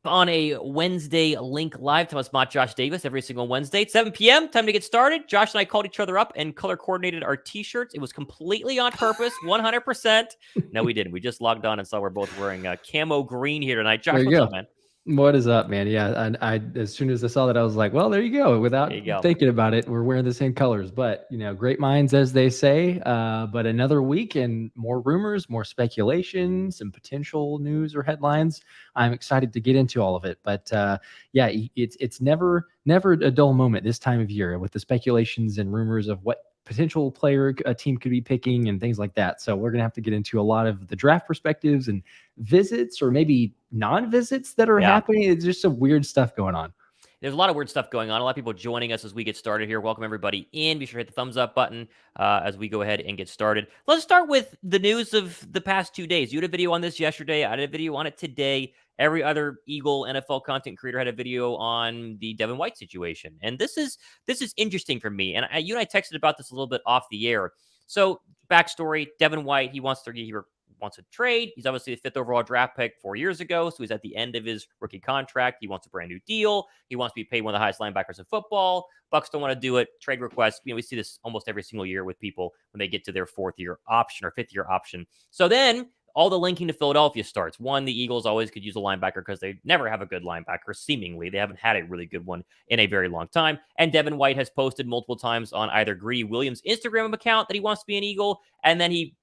on a Wednesday Linc Live. Thomas Mott, Josh Davis, every single Wednesday at 7 p.m. Time to get started. Josh and I called each other up and color coordinated our t-shirts. It was completely on purpose, 100%. No, we didn't. We just logged on and saw we're both wearing camo green here tonight. Josh, There you what's go. up, man? What is up, man? Yeah, I as soon as I saw that, I was like, well, there you go. Without There you go. thinking about it, we're wearing the same colors. But, great minds, as they say. But another week and more rumors, more speculation, some potential news or headlines. I'm excited to get into all of it. But yeah, it's never a dull moment this time of year with the speculations and rumors of what potential player a team could be picking and things like that. So we're going to have to get into a lot of the draft perspectives and visits or maybe non-visits that are happening. It's just some weird stuff going on. There's a lot of weird stuff going on. A lot of people joining us as we get started here. Welcome everybody in. Be sure to hit the thumbs up button as we go ahead and get started. Let's start with the news of the past 2 days. You had a video on this yesterday. I did a video on it today. Every other Eagle NFL content creator had a video on the Devin White situation. And this is interesting for me. And you and I texted about this a little bit off the air. So backstory, Devin White, he wants a trade. He's obviously the 5th overall draft pick 4 years ago, so he's at the end of his rookie contract. He wants a brand new deal. He wants to be paid one of the highest linebackers in football. Bucks don't want to do it. Trade requests. We see this almost every single year with people when they get to their 4th-year option or 5th-year option. So then all the linking to Philadelphia starts. One, the Eagles always could use a linebacker because they never have a good linebacker, seemingly. They haven't had a really good one in a very long time. And Devin White has posted multiple times on either Greedy Williams' Instagram account that he wants to be an Eagle, and then he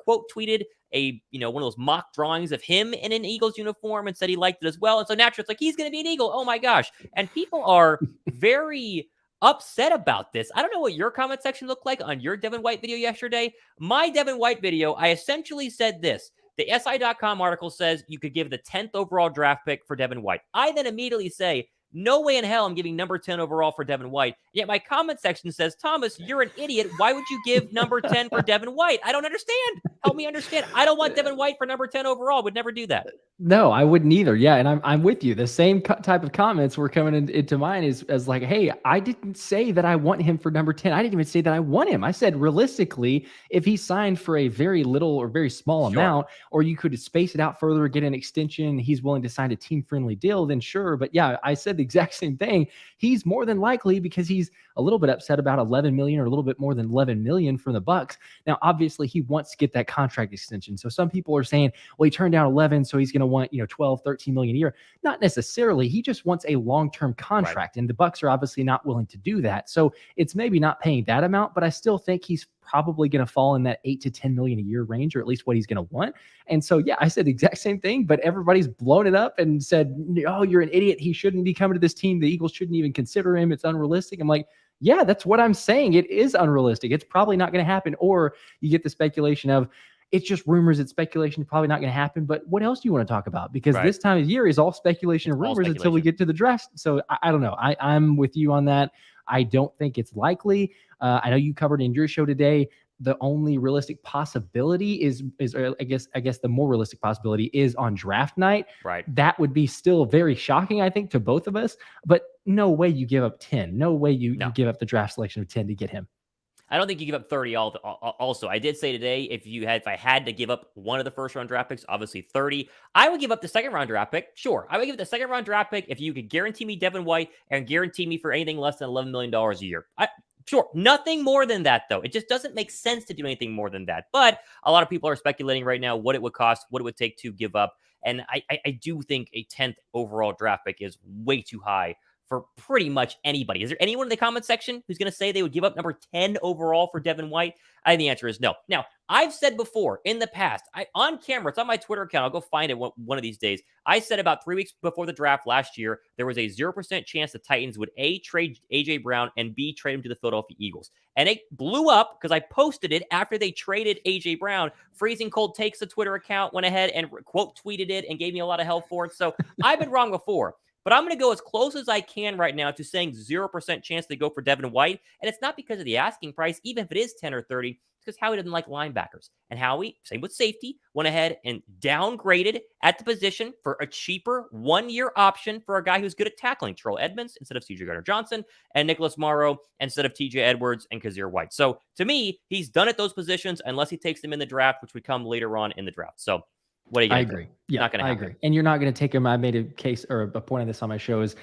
quote tweeted one of those mock drawings of him in an Eagles uniform and said he liked it as well. And so naturally it's like, he's going to be an Eagle. Oh my gosh. And people are very upset about this. I don't know what your comment section looked like on your Devin White video yesterday. My Devin White video, I essentially said this. The SI.com article says you could give the 10th overall draft pick for Devin White. I then immediately say, no way in hell I'm giving number 10 overall for Devin White. Yet my comment section says, Thomas, you're an idiot. Why would you give number 10 for Devin White? I don't understand. Help me understand. I don't want Devin White for number 10 overall. Would never do that. No, I wouldn't either. Yeah, and I'm with you. The same type of comments were coming into mine as like, hey, I didn't say that I want him for number 10. I didn't even say that I want him. I said realistically, if he signed for a very little or very small amount, or you could space it out further, get an extension, he's willing to sign a team-friendly deal, then sure. But yeah, I said the exact same thing. He's more than likely, because he's a little bit upset about 11 million or a little bit more than 11 million from the Bucks. Now, obviously, he wants to get that contract extension. So some people are saying, well, he turned down 11, so he's going to want 12, 13 million a year. Not necessarily. He just wants a long-term contract, and the Bucks are obviously not willing to do that. So it's maybe not paying that amount, but I still think he's probably going to fall in that 8 to 10 million a year range, or at least what he's going to want. And so, yeah, I said the exact same thing, but everybody's blown it up and said, oh, you're an idiot. He shouldn't be coming to this team. The Eagles shouldn't even consider him. It's unrealistic. I'm like, yeah, that's what I'm saying. It is unrealistic. It's probably not going to happen. Or you get the speculation of, it's just rumors, it's speculation, probably not going to happen. But what else do you want to talk about? Because this time of year is all speculation and rumors until we get to the draft. So I don't know. I'm with you on that. I don't think it's likely. I know you covered in your show today, the only realistic possibility is I guess the more realistic possibility is on draft night. Right. That would be still very shocking, I think, to both of us. But no way you give up 10. No way you give up the draft selection of 10 to get him. I don't think you give up 30 also. I did say today, if I had to give up one of the first round draft picks, obviously 30, I would give up the second round draft pick. Sure. I would give it the second round draft pick if you could guarantee me Devin White and guarantee me for anything less than $11 million a year. Sure. Nothing more than that, though. It just doesn't make sense to do anything more than that. But a lot of people are speculating right now what it would cost, what it would take to give up. And I do think a 10th overall draft pick is way too high for pretty much anybody. Is there anyone in the comment section who's going to say they would give up number 10 overall for Devin White? The answer is no. Now, I've said before in the past, on camera, it's on my Twitter account. I'll go find it one of these days. I said about 3 weeks before the draft last year, there was a 0% chance the Titans would A, trade A.J. Brown, and B, trade him to the Philadelphia Eagles. And it blew up because I posted it after they traded A.J. Brown. Freezing Cold Takes, the Twitter account, went ahead and quote tweeted it and gave me a lot of hell for it. So I've been wrong before. But I'm going to go as close as I can right now to saying 0% chance they go for Devin White. And it's not because of the asking price, even if it is 10 or 30, it's because Howie doesn't like linebackers. And Howie, same with safety, went ahead and downgraded at the position for a cheaper 1-year option for a guy who's good at tackling, Terrell Edmonds instead of C.J. Gardner-Johnson, and Nicholas Morrow instead of T.J. Edwards and Kazir White. So to me, he's done at those positions unless he takes them in the draft, which would come later on in the draft. So What are you I going to do? agree. Yeah, Not going to I happen. agree. And you're not going to take him. I made a case or a point of this on my show is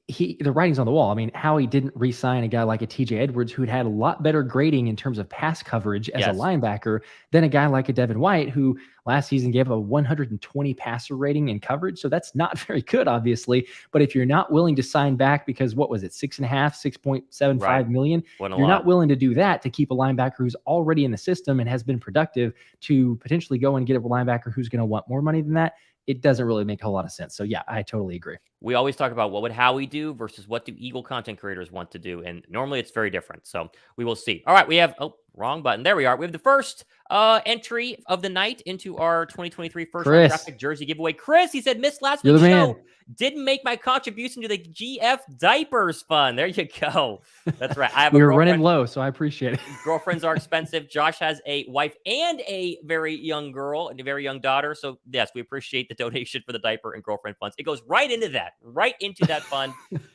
the writing's on the wall. I mean, how he didn't re-sign a guy like a TJ Edwards who'd had a lot better grading in terms of pass coverage as a linebacker than a guy like a Devin White who last season gave a 120 passer rating in coverage. So that's not very good, obviously. But if you're not willing to sign back because what was it, 6.75 million, you're not willing to do that to keep a linebacker who's already in the system and has been productive to potentially go and get a linebacker who's going to want more money than that. It doesn't really make a whole lot of sense. So yeah, I totally agree. We always talk about what would Howie do versus what do Eagle content creators want to do. And normally it's very different. So we will see. All right. We have, wrong button. There we are. We have the first entry of the night into our 2023 first round draft pick jersey giveaway. Chris, he said, missed last week's show. Didn't make my contribution to the GF Diapers Fund. There you go. That's right. I have we were running low, so I appreciate it. Girlfriends are expensive. Josh has a wife and a very young girl and a very young daughter. So yes, we appreciate the donation for the diaper and girlfriend funds. It goes right into that fund.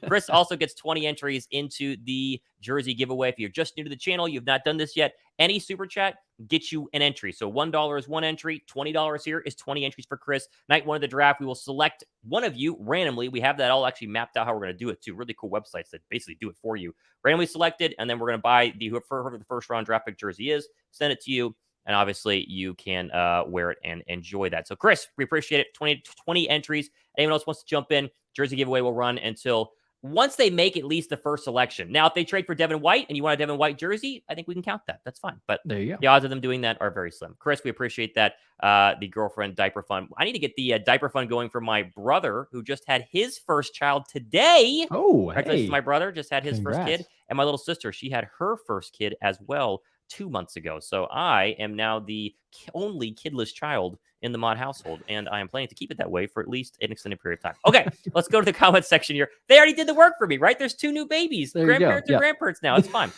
Chris also gets 20 entries into the jersey giveaway. If you're just new to the channel, you've not done this yet, any super chat gets you an entry. So $1 is one entry, $20 here is 20 entries for Chris. Night one of the draft, we will select one of you randomly. We have that all actually mapped out how we're going to do it too. Really cool websites that basically do it for you. Randomly selected, and then we're going to buy whoever the first round draft pick jersey is, send it to you, and obviously you can wear it and enjoy that. So Chris, we appreciate it. 20 entries. Anyone else wants to jump in? Jersey giveaway will run until once they make at least the first selection. Now, if they trade for Devin White and you want a Devin White jersey, I think we can count that. That's fine. But there you go. The odds of them doing that are very slim. Chris, we appreciate that. The girlfriend diaper fund. I need to get the diaper fund going for my brother who just had his first child today. Oh, hey. My brother just had his Congrats. first kid. And my little sister, she had her first kid as well 2 months ago. So I am now the only kidless child in the Mott household, and I am planning to keep it that way for at least an extended period of time. Okay, let's go to the comment section here. They already did the work for me, right? There's 2 new babies. Grandparents are grandparents now. It's fine.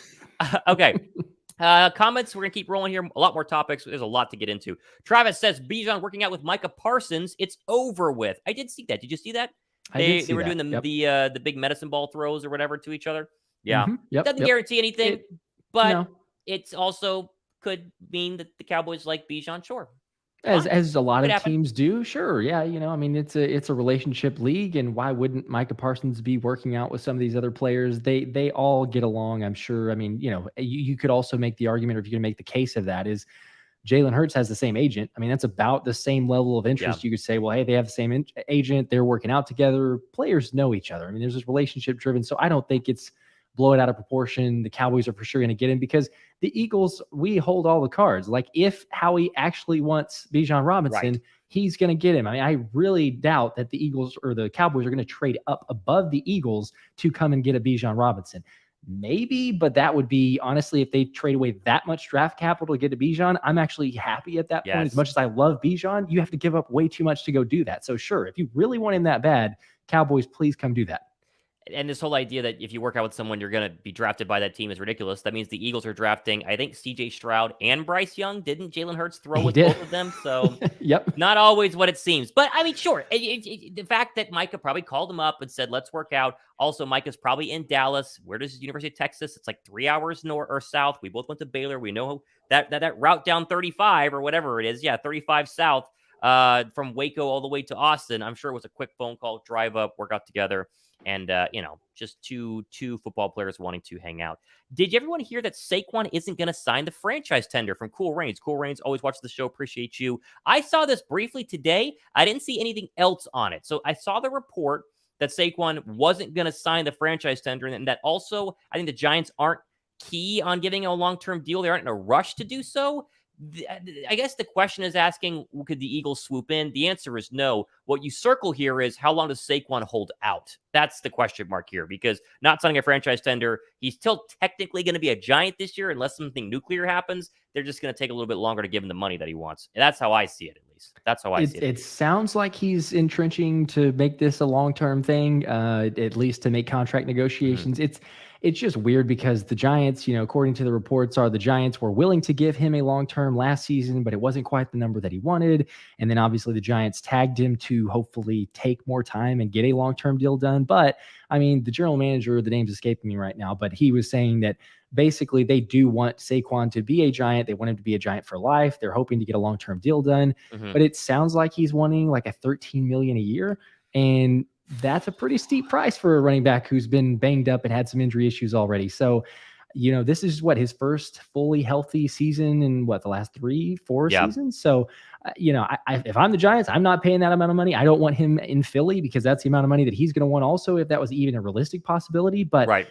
Okay. Comments, we're going to keep rolling here. A lot more topics. There's a lot to get into. Travis says, Bijan working out with Micah Parsons. It's over with. I did see that. Did you see that? They were doing the big medicine ball throws or whatever to each other. Yeah. Doesn't guarantee anything, but it's also could mean that the Cowboys like Bijan. Sure. As a lot of teams do, sure. Yeah, I mean, it's a relationship league, and why wouldn't Micah Parsons be working out with some of these other players? They all get along, I'm sure. I mean, you could also make the argument, or if you're going to make the case of that, is Jalen Hurts has the same agent. I mean, that's about the same level of interest. You could say, well, hey, they have the same agent. They're working out together. Players know each other. I mean, there's this relationship driven. So I don't think it's blow it out of proportion. The Cowboys are for sure going to get him because the Eagles, we hold all the cards. Like if Howie actually wants Bijan Robinson, he's going to get him. I mean, I really doubt that the Eagles or the Cowboys are going to trade up above the Eagles to come and get a Bijan Robinson. Maybe, but that would be, honestly, if they trade away that much draft capital to get a Bijan, I'm actually happy at that point. As much as I love Bijan, you have to give up way too much to go do that. So sure, if you really want him that bad, Cowboys, please come do that. And this whole idea that if you work out with someone, you're going to be drafted by that team is ridiculous. That means the Eagles are drafting, I think, CJ Stroud and Bryce Young. Didn't Jalen Hurts throw with both of them? So not always what it seems. But I mean, sure. The fact that Micah probably called him up and said, let's work out. Also, Micah's probably in Dallas. Where does University of Texas? It's like 3 hours north or south. We both went to Baylor. We know that route down 35 or whatever it is. Yeah, 35 south from Waco all the way to Austin. I'm sure it was a quick phone call, drive up, work out together. And, just two football players wanting to hang out. Did everyone hear that Saquon isn't going to sign the franchise tender from Cool Rains? Cool Rains, always watch the show. Appreciate you. I saw this briefly today. I didn't see anything else on it. So I saw the report that Saquon wasn't going to sign the franchise tender. And that also, I think the Giants aren't key on giving him a long-term deal. They aren't in a rush to do so. I guess the question is asking, could the Eagles swoop in? The answer is no. What you circle here is how long does Saquon hold out? That's the question mark here, because not signing a franchise tender, he's still technically going to be a Giant this year unless something nuclear happens. They're just going to take a little bit longer to give him the money that he wants. And that's how I see it, at least. That's how I see it. It sounds like he's entrenching to make this a long-term thing, at least to make contract negotiations. it's just weird because the Giants, according to the reports, the Giants were willing to give him a long-term last season, but it wasn't quite the number that he wanted. And then obviously the Giants tagged him to hopefully take more time and get a long-term deal done. But I mean, the general manager, the name's escaping me right now, but he was saying that basically they do want Saquon to be a Giant. They want him to be a Giant for life. They're hoping to get a long-term deal done, but it sounds like he's wanting like a $13 million a year. And that's a pretty steep price for a running back who's been banged up and had some injury issues already. So, this is his first fully healthy season in the last 3-4 seasons. So, if I'm the Giants, I'm not paying that amount of money. I don't want him in Philly because that's the amount of money that he's going to want also, if that was even a realistic possibility. But I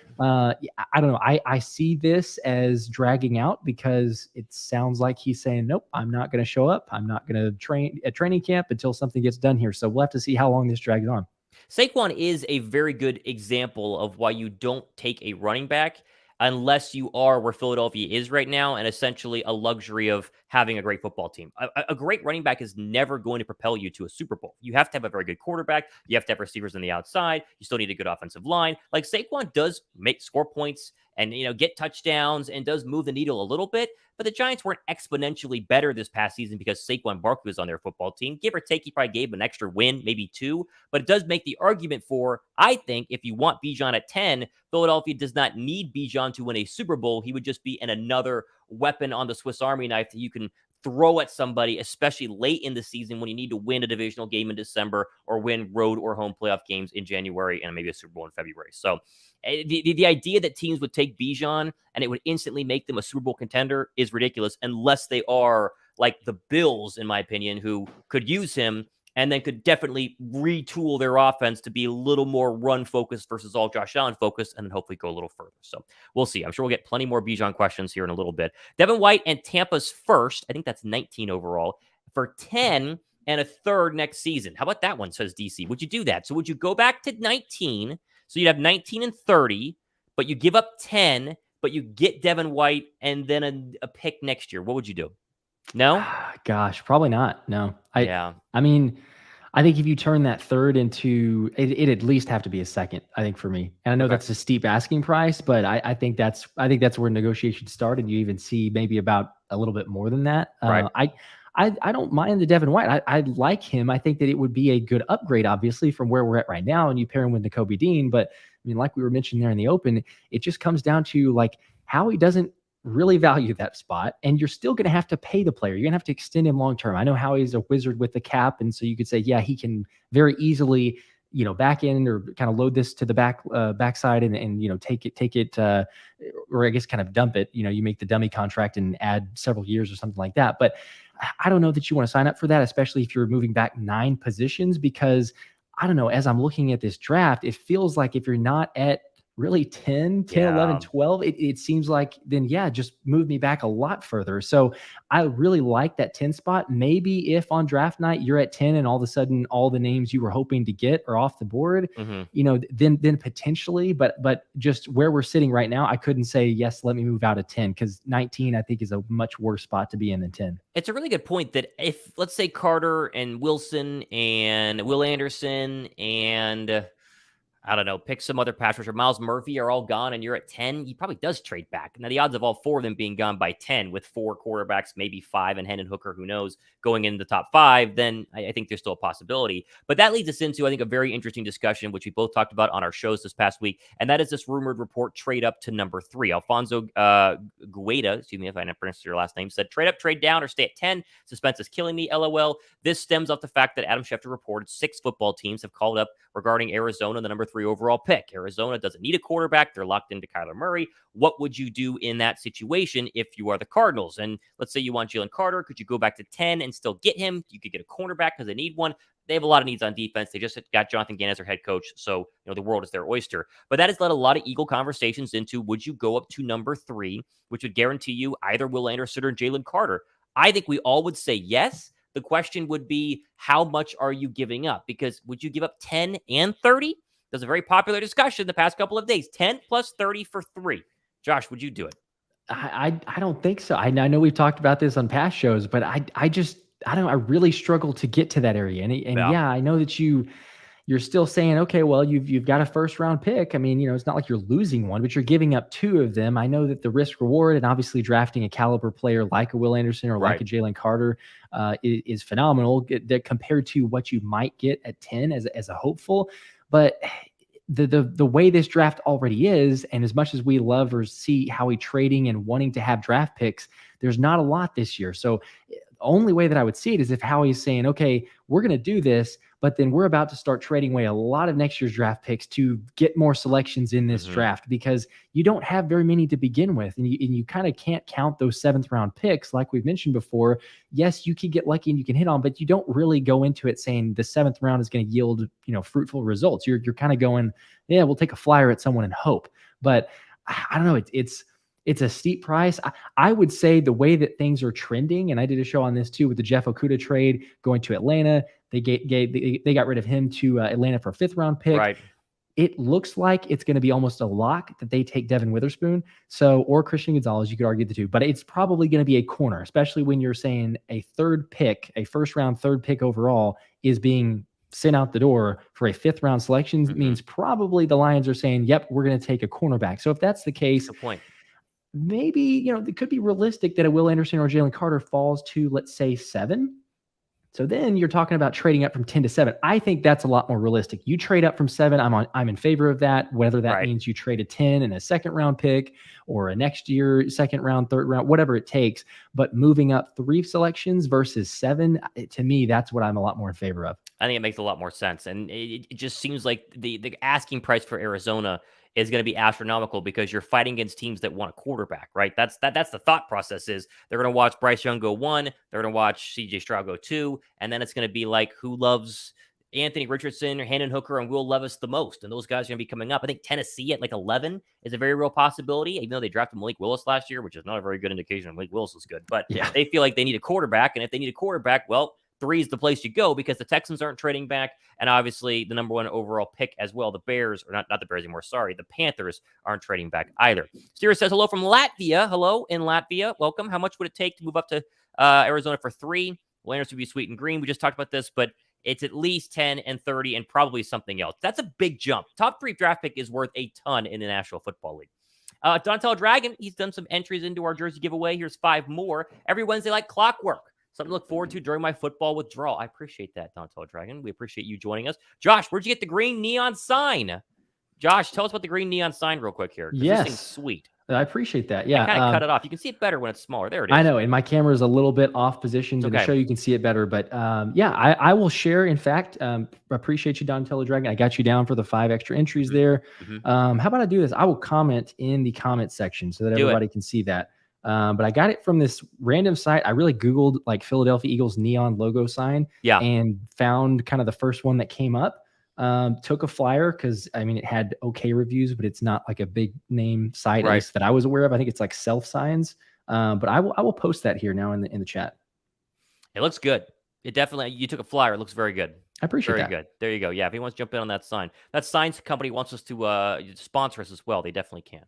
don't know. I see this as dragging out because it sounds like he's saying, nope, I'm not going to show up. I'm not going to train at training camp until something gets done here. So we'll have to see how long this drags on. Saquon is a very good example of why you don't take a running back unless you are where Philadelphia is right now, and essentially a luxury of having a great football team. A great running back is never going to propel you to a Super Bowl. You have to have a very good quarterback. You have to have receivers on the outside. You still need a good offensive line. Like Saquon does score points and get touchdowns and does move the needle a little bit. But the Giants weren't exponentially better this past season because Saquon Barkley was on their football team. Give or take, he probably gave an extra win, maybe 2. But it does make the argument for, I think, if you want Bijan at 10, Philadelphia does not need Bijan to win a Super Bowl. He would just be another weapon on the Swiss Army knife that you can throw at somebody, especially late in the season when you need to win a divisional game in December or win road or home playoff games in January and maybe a Super Bowl in February. So the idea that teams would take Bijan and it would instantly make them a Super Bowl contender is ridiculous unless they are like the Bills, in my opinion, who could use him and then could definitely retool their offense to be a little more run-focused versus all Josh Allen-focused, and then hopefully go a little further. So we'll see. I'm sure we'll get plenty more Bijan questions here in a little bit. Devin White and Tampa's first, I think that's 19 overall, for 10 and a third next season. How about that one, says DC? Would you do that? So would you go back to 19, so you'd have 19 and 30, but you give up 10, but you get Devin White and then a pick next year? What would you do? No? Gosh, probably not. No. I mean, I think if you turn that third into it at least have to be a second, I think, for me. And I know that's a steep asking price, but I think that's where negotiations start, and you even see maybe about a little bit more than that. Right. I don't mind the Devin White. I like him. I think that it would be a good upgrade, obviously, from where we're at right now, and you pair him with Nakobe Dean. But I mean, like we were mentioning there in the open, it just comes down to like how he doesn't really value that spot, and you're still going to have to pay the player. You're going to have to extend him long term. I know Howie's a wizard with the cap, and so you could say, yeah, he can very easily, back end or kind of load this to the backside and take it, or I guess kind of dump it. You make the dummy contract and add several years or something like that. But I don't know that you want to sign up for that, especially if you're moving back 9 positions, because I don't know, as I'm looking at this draft, it feels like if you're not at really 10, 11, 12, it seems like then, just move me back a lot further. So I really like that 10 spot. Maybe if on draft night you're at 10 and all of a sudden all the names you were hoping to get are off the board, then potentially, but just where we're sitting right now, I couldn't say, yes, let me move out of 10, because 19, I think, is a much worse spot to be in than 10. It's a really good point that if, let's say, Carter and Wilson and Will Anderson and I don't know, pick some other pass rusher, Miles Murphy are all gone and you're at 10, he probably does trade back. Now, the odds of all 4 of them being gone by 10 with 4 quarterbacks, maybe 5, and Hendon Hooker, who knows, going in the top 5, then I think there's still a possibility. But that leads us into, I think, a very interesting discussion, which we both talked about on our shows this past week, and that is this rumored report trade up to number 3. Alfonso Gueda, excuse me if I didn't pronounce your last name, said trade up, trade down, or stay at 10. Suspense is killing me, LOL. This stems off the fact that Adam Schefter reported 6 football teams have called up regarding Arizona, the number 3 overall pick. Arizona doesn't need a quarterback. They're locked into Kyler Murray. What would you do in that situation if you are the Cardinals? And let's say you want Jalen Carter. Could you go back to 10 and still get him? You could get a cornerback because they need one. They have a lot of needs on defense. They just got Jonathan Gannon as their head coach. So, the world is their oyster. But that has led a lot of Eagle conversations into, would you go up to number 3, which would guarantee you either Will Anderson or Jalen Carter? I think we all would say yes. The question would be, how much are you giving up? Because would you give up 10 and 30? There's a very popular discussion the past couple of days. 10 plus 30 for 3. Josh, would you do it? I don't think so. I know we've talked about this on past shows, but I don't know. I really struggle to get to that area. And yeah, I know that you you're still saying, okay, well, you've got a first round pick. I mean, it's not like you're losing one, but you're giving up two of them. I know that the risk reward and obviously drafting a caliber player like a Will Anderson or like a Jalen Carter is phenomenal that compared to what you might get at 10 as a hopeful. But the way this draft already is, and as much as we love or see Howie trading and wanting to have draft picks, there's not a lot this year. So the only way that I would see it is if Howie's saying, okay, we're going to do this, but then we're about to start trading away a lot of next year's draft picks to get more selections in this draft, because you don't have very many to begin with. And you kind of can't count those 7th round picks. Like we've mentioned before, yes, you can get lucky and you can hit on, but you don't really go into it saying the 7th round is going to yield, fruitful results. You're kind of going, yeah, we'll take a flyer at someone and hope. But I don't know. It's a steep price. I would say the way that things are trending, and I did a show on this too with the Jeff Okudah trade going to Atlanta. They got rid of him to Atlanta for a 5th round pick. Right. It looks like it's going to be almost a lock that they take Devin Witherspoon. Or Christian Gonzalez. You could argue the two, but it's probably going to be a corner, especially when you're saying a 3rd pick, a first round 3rd pick overall is being sent out the door for a 5th round selection. Means probably the Lions are saying, yep, we're going to take a cornerback. So if that's the case, good point. Maybe, it could be realistic that a Will Anderson or Jalen Carter falls to, let's say, 7. So then you're talking about trading up from 10 to 7. I think that's a lot more realistic. You trade up from 7. I'm in favor of that, whether that means you trade a 10 and a 2nd round pick or a next year 2nd round, 3rd round, whatever it takes. But moving up 3 selections versus 7, to me, that's what I'm a lot more in favor of. I think it makes a lot more sense. And it just seems like the asking price for Arizona is going to be astronomical because you're fighting against teams that want a quarterback, right? That's the thought process is they're going to watch Bryce Young go 1, they're going to watch CJ Stroud go 2, and then it's going to be like who loves Anthony Richardson or Hendon Hooker and Will Levis the most, and those guys are going to be coming up. I think Tennessee at like 11 is a very real possibility, even though they drafted Malik Willis last year, which is not a very good indication Malik Willis is good, but they feel like they need a quarterback, and if they need a quarterback, well, 3 is the place you go because the Texans aren't trading back. And obviously the number 1 overall pick as well. The Bears, or not the Bears anymore. Sorry. The Panthers aren't trading back either. Steer says hello from Latvia. Hello in Latvia. Welcome. How much would it take to move up to Arizona for 3? Landers would be sweet and green. We just talked about this, but it's at least 10 and 30 and probably something else. That's a big jump. Top 3 draft pick is worth a ton in the National Football League. Dontel Dragon, he's done some entries into our jersey giveaway. Here's 5 more. Every Wednesday like clockwork. Something to look forward to during my football withdrawal. I appreciate that, Dontel Dragon. We appreciate you joining us. Josh, where'd you get the green neon sign? Josh, tell us about the green neon sign real quick here. Yes. This thing's sweet. I appreciate that. Yeah. I kind of cut it off. You can see it better when it's smaller. There it is. I know. And my camera is a little bit off position to the show. You can see it better. But I will share. In fact, appreciate you, Dontel Dragon. I got you down for the 5 extra entries there. How about I do this? I will comment in the comment section so that everybody can see that. But I got it from this random site. I really Googled like Philadelphia Eagles neon logo sign and found kind of the first one that came up. Took a flyer because it had okay reviews, but it's not like a big name site at least that I was aware of. I think it's like Self Signs. But I will post that here now in the chat. It looks good. It definitely, you took a flyer. It looks very good. I appreciate that. Very good. There you go. Yeah. If he wants to jump in on that signs company wants us to sponsor us as well. They definitely can.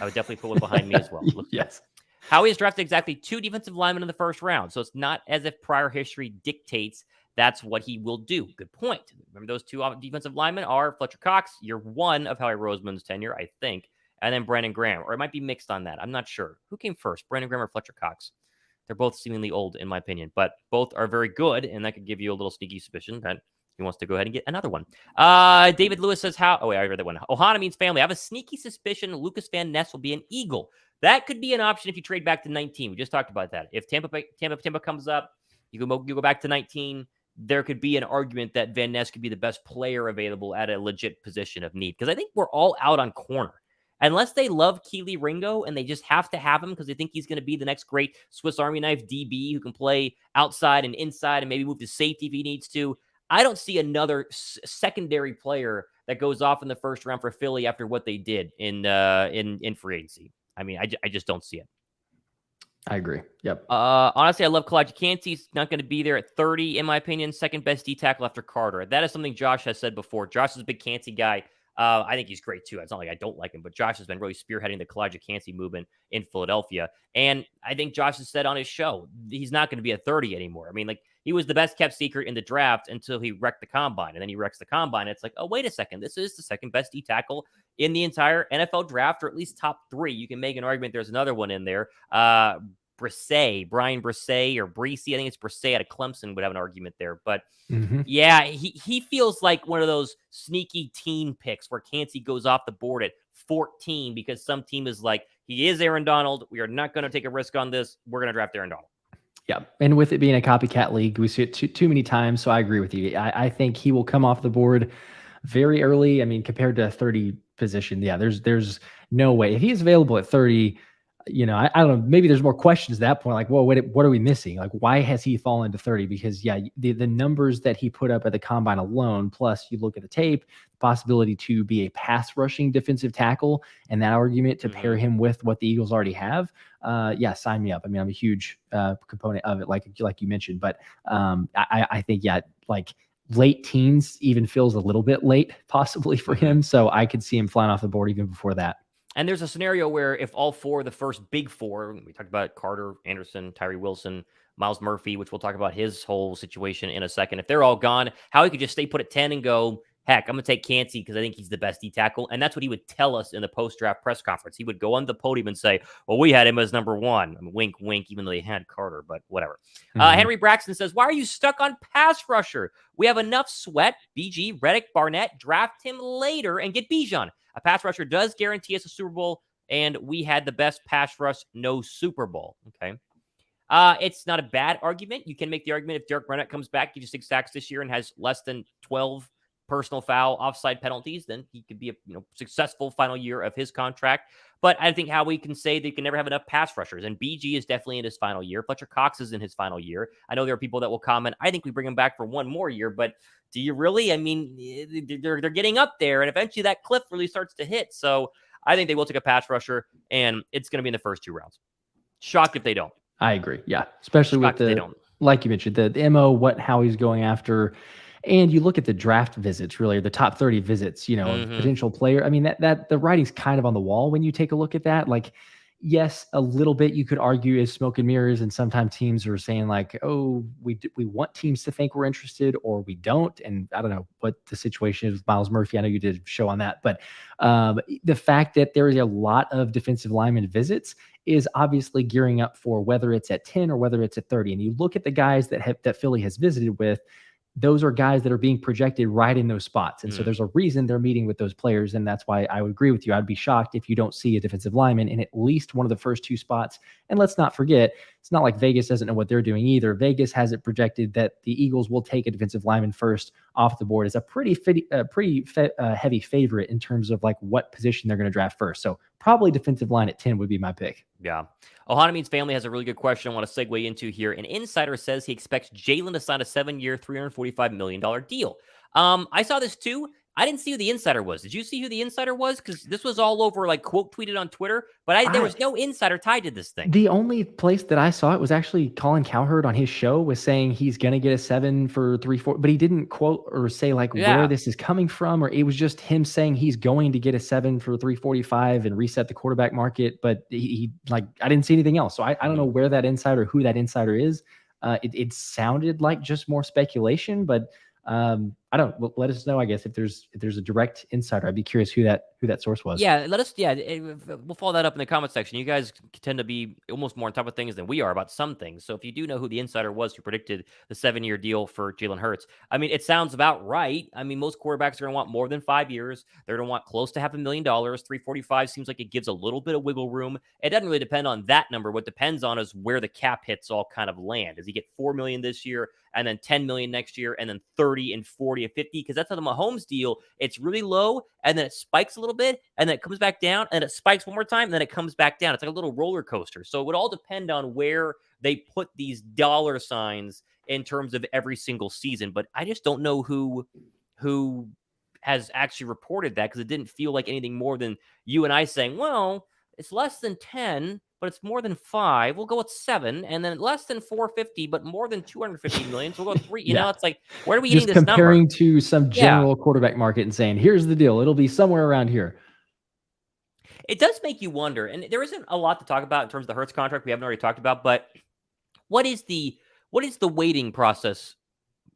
I would definitely put one behind me as well. Yes. Howie has drafted exactly 2 defensive linemen in the first round. So it's not as if prior history dictates that's what he will do. Good point. Remember those 2 defensive linemen are Fletcher Cox, year 1 of Howie Roseman's tenure, I think, and then Brandon Graham. Or it might be mixed on that. I'm not sure. Who came first, Brandon Graham or Fletcher Cox? They're both seemingly old, in my opinion, but both are very good, and that could give you a little sneaky suspicion that he wants to go ahead and get another one. David Lewis says, I read that one. Ohana means family. I have a sneaky suspicion Lucas Van Ness will be an Eagle. That could be an option if you trade back to 19. We just talked about that. If Tampa comes up, you go back to 19. There could be an argument that Van Ness could be the best player available at a legit position of need. Because I think we're all out on corner. Unless they love Keely Ringo and they just have to have him because they think he's going to be the next great Swiss Army knife DB who can play outside and inside and maybe move to safety if he needs to. I don't see another secondary player that goes off in the first round for Philly after what they did in free agency. I just don't see it. I agree. Yep. Honestly, I love Kalijah Kancey. He's not going to be there at 30, in my opinion. Second best D tackle after Carter. That is something Josh has said before. Josh is a big Kancey guy. I think he's great too. It's not like I don't like him, but Josh has been really spearheading the Kalijah Cansey movement in Philadelphia. And I think Josh has said on his show, he's not going to be a 30 anymore. I mean, like, he was the best kept secret in the draft until he wrecked the combine. And then he wrecks the combine. It's like, oh, wait a second. This is the second best D tackle in the entire NFL draft, or at least top 3. You can make an argument there's another one in there. Brian Brisset, or Breesy, I think it's Brisset out of Clemson, would have an argument there. But yeah, he feels like one of those sneaky teen picks where Cansey goes off the board at 14 because some team is like, he is Aaron Donald. We are not going to take a risk on this. We're going to draft Aaron Donald. Yeah. And with it being a copycat league, we see it too many times. So I agree with you. I think he will come off the board very early. I mean, compared to a 30 position, yeah, there's no way. If he is available at 30, I don't know, maybe there's more questions at that point. Like, well, what are we missing? Like, why has he fallen to 30? Because yeah, the numbers that he put up at the combine alone, plus you look at the tape, the possibility to be a pass rushing defensive tackle, and that argument to pair him with what the Eagles already have. Yeah, sign me up. I mean, I'm a huge component of it, like you mentioned, but I think, yeah, like late teens even feels a little bit late possibly for him. So I could see him flying off the board even before that. And there's a scenario where if all 4 of the first big 4, we talked about Carter, Anderson, Tyree Wilson, Miles Murphy, which we'll talk about his whole situation in a second. If they're all gone, Howie could just stay put at 10 and go, heck, I'm going to take Cansey because I think he's the best D tackle. And that's what he would tell us in the post-draft press conference. He would go on the podium and say, well, we had him as number 1. I mean, wink, wink, even though they had Carter, but whatever. Henry Braxton says, why are you stuck on pass rusher? We have enough sweat. BG, Reddick, Barnett, draft him later and get Bijan. A pass rusher does guarantee us a Super Bowl, and we had the best pass rush, no Super Bowl. Okay. It's not a bad argument. You can make the argument if Derek Barnett comes back, gives you 6 sacks this year and has less than 12 personal foul offside penalties, then he could be a successful final year of his contract. But I think how we can say they can never have enough pass rushers, and BG is definitely in his final year. Fletcher Cox is in his final year. I know there are people that will comment, I think we bring him back for 1 more year, but do you really? I mean, they're getting up there, and eventually that cliff really starts to hit. So I think they will take a pass rusher, and it's going to be in the first 2 rounds. Shocked if they don't. I agree. Yeah, especially Shocked with like you mentioned, the MO, how he's going after. And you look at the draft visits, really, the top 30 visits, of potential player. I mean, that the writing's kind of on the wall when you take a look at that. Like, yes, a little bit you could argue is smoke and mirrors, and sometimes teams are saying like, oh, we want teams to think we're interested, or we don't. And I don't know what the situation is with Miles Murphy. I know you did a show on that, but the fact that there is a lot of defensive lineman visits is obviously gearing up for whether it's at 10 or whether it's at 30. And you look at the guys that Philly has visited with, those are guys that are being projected right in those spots. And so there's a reason they're meeting with those players. And that's why I would agree with you. I'd be shocked if you don't see a defensive lineman in at least one of the first 2 spots. And let's not forget, it's not like Vegas doesn't know what they're doing either. Vegas has it projected that the Eagles will take a defensive lineman first off the board as a pretty heavy favorite in terms of like what position they're going to draft first. So probably defensive line at 10 would be my pick. Yeah. Ohanami's family has a really good question I want to segue into here. An insider says he expects Jalen to sign a 7-year, $345 million deal. I saw this too. I didn't see who the insider was. Did you see who the insider was? Because this was all over, like, quote tweeted on Twitter, but there was no insider tied to this thing. The only place that I saw it was actually Colin Cowherd on his show was saying he's going to get a 7 for 3-4, but he didn't quote or say like where this is coming from, or it was just him saying he's going to get a 7 for 345 and reset the quarterback market. But he like, I didn't see anything else. So I don't know where that insider, who that insider is. It sounded like just more speculation, but I don't. Let us know, I guess, if there's a direct insider. I'd be curious who that source was. Yeah, let us. Yeah, we'll follow that up in the comment section. You guys tend to be almost more on top of things than we are about some things. So if you do know who the insider was who predicted the 7-year deal for Jalen Hurts, I mean, it sounds about right. I mean, most quarterbacks are going to want more than 5 years. They're going to want close to $500,000. 345 seems like it gives a little bit of wiggle room. It doesn't really depend on that number. What depends on is where the cap hits all kind of land. Does he get $4 million this year, and then $10 million next year, and then 30 and 40 and 50? Because that's how the Mahomes deal. It's really low, and then it spikes a little bit, and then it comes back down, and it spikes one more time, and then it comes back down. It's like a little roller coaster. So it would all depend on where they put these dollar signs in terms of every single season. But I just don't know who has actually reported that, because it didn't feel like anything more than you and I saying, well, it's less than 10, but it's more than 5. We'll go with 7, and then less than 450, but more than 250 million. So we'll go with 3. Yeah. It's like, where are we Just getting this number? comparing to some Yeah. general quarterback market and saying, here's the deal. It'll be somewhere around here. It does make you wonder, and there isn't a lot to talk about in terms of the Hurts contract we haven't already talked about, but what is the waiting process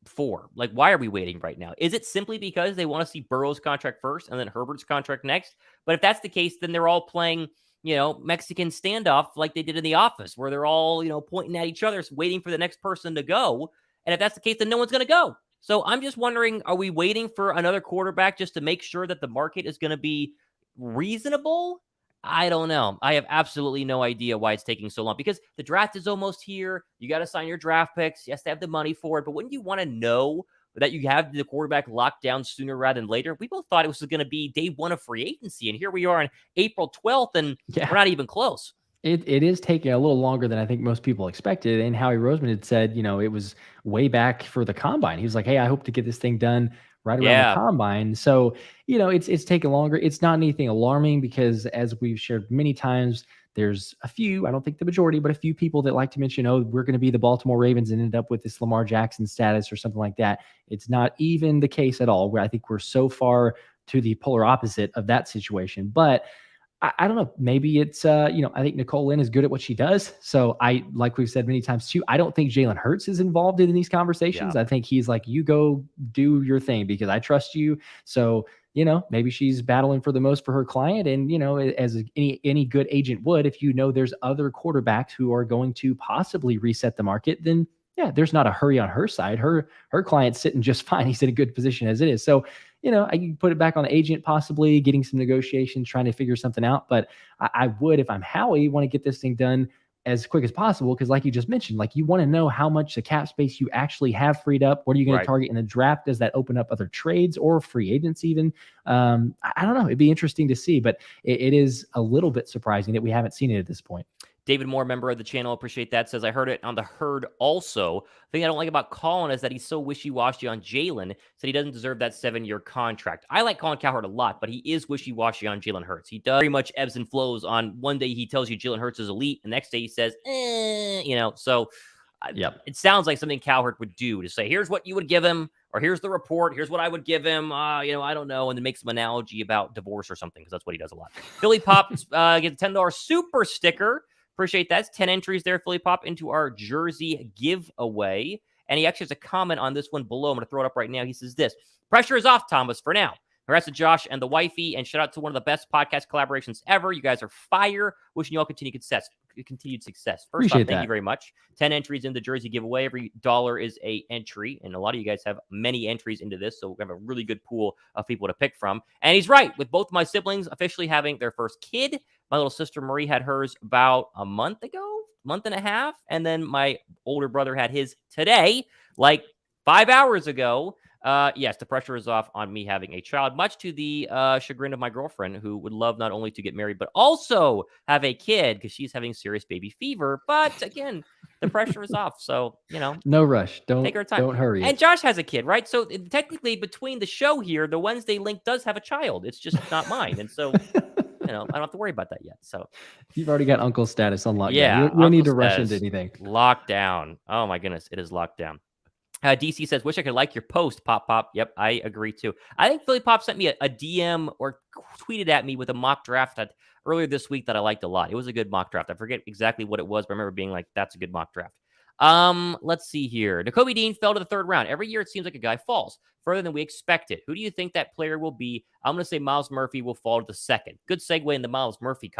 for? Like, why are we waiting right now? Is it simply because they want to see Burrow's contract first and then Herbert's contract next? But if that's the case, then they're all playing, Mexican standoff like they did in The Office, where they're all, pointing at each other, waiting for the next person to go. And if that's the case, then no one's going to go. So I'm just wondering, are we waiting for another quarterback just to make sure that the market is going to be reasonable? I don't know. I have absolutely no idea why it's taking so long, because the draft is almost here. You got to sign your draft picks. You have to have the money for it. But wouldn't you want to know that you have the quarterback locked down sooner rather than later? We both thought it was going to be day 1 of free agency, and here we are on April 12th, and we're not even close. It is taking a little longer than I think most people expected. And Howie Roseman had said, it was way back for the combine. He was like, hey, I hope to get this thing done right around the combine. So, it's taking longer. It's not anything alarming, because as we've shared many times, there's a few, I don't think the majority, but a few people that like to mention, we're going to be the Baltimore Ravens and end up with this Lamar Jackson status or something like that. It's not even the case at all, where I think we're so far to the polar opposite of that situation. But I don't know. Maybe it's, I think Nicole Lynn is good at what she does. So like we've said many times too, I don't think Jalen Hurts is involved in these conversations. I think he's like, you go do your thing because I trust you. So, maybe she's battling for the most for her client. And, as any good agent would, if there's other quarterbacks who are going to possibly reset the market, then yeah, there's not a hurry on her side. Her client's sitting just fine. He's in a good position as it is. So, I can put it back on the agent, possibly getting some negotiations, trying to figure something out. But I would, if I'm Howie, want to get this thing done as quick as possible. Because like you just mentioned, like you want to know how much the cap space you actually have freed up. What are you going to target in the draft? Does that open up other trades or free agents even? I don't know. It'd be interesting to see. But it is a little bit surprising that we haven't seen it at this point. David Moore, member of the channel, appreciate that, says, I heard it on the herd also. The thing I don't like about Colin is that he's so wishy-washy on Jalen, said he doesn't deserve that 7-year contract. I like Colin Cowherd a lot, but he is wishy-washy on Jalen Hurts. He does very much ebbs and flows on one day he tells you Jalen Hurts is elite, the next day he says, so it sounds like something Cowherd would do, to say, here's what you would give him, or here's the report, here's what I would give him, I don't know, and then make some analogy about divorce or something, because that's what he does a lot. Philly Pop gets a $10 super sticker. Appreciate that. It's 10 entries there, Philly Pop, into our jersey giveaway. And he actually has a comment on this one below. I'm going to throw it up right now. He says this: pressure is off, Thomas, for now. Congrats to Josh and the wifey, and shout out to one of the best podcast collaborations ever. You guys are fire. Wishing you all continued success. First off, thank you very much. 10 entries in the jersey giveaway. Every dollar is a entry, and a lot of you guys have many entries into this, so we have a really good pool of people to pick from. And he's right, with both my siblings officially having their first kid. My little sister Marie had hers about a month and a half, and then my older brother had his today, like 5 hours ago. Yes, the pressure is off on me having a child, much to the chagrin of my girlfriend, who would love not only to get married, but also have a kid, because she's having serious baby fever. But again, the pressure is off. So, no rush. Take our time. Don't hurry. And Josh has a kid, right? So technically between the show here, the Wednesday Linc does have a child. It's just not mine. And so, I don't have to worry about that yet. So you've already got uncle status on lockdown. Yeah. You don't need to rush into anything. Locked down. Oh my goodness. It is locked down. DC says, wish I could like your post, Pop. Yep, I agree too. I think Philly Pop sent me a DM or tweeted at me with a mock draft earlier this week that I liked a lot. It was a good mock draft. I forget exactly what it was, but I remember being like, that's a good mock draft. Let's see here. Nakobe Dean fell to the 3rd round. Every year it seems like a guy falls further than we expected. Who do you think that player will be? I'm going to say Myles Murphy will fall to the 2nd. Good segue in the Myles Murphy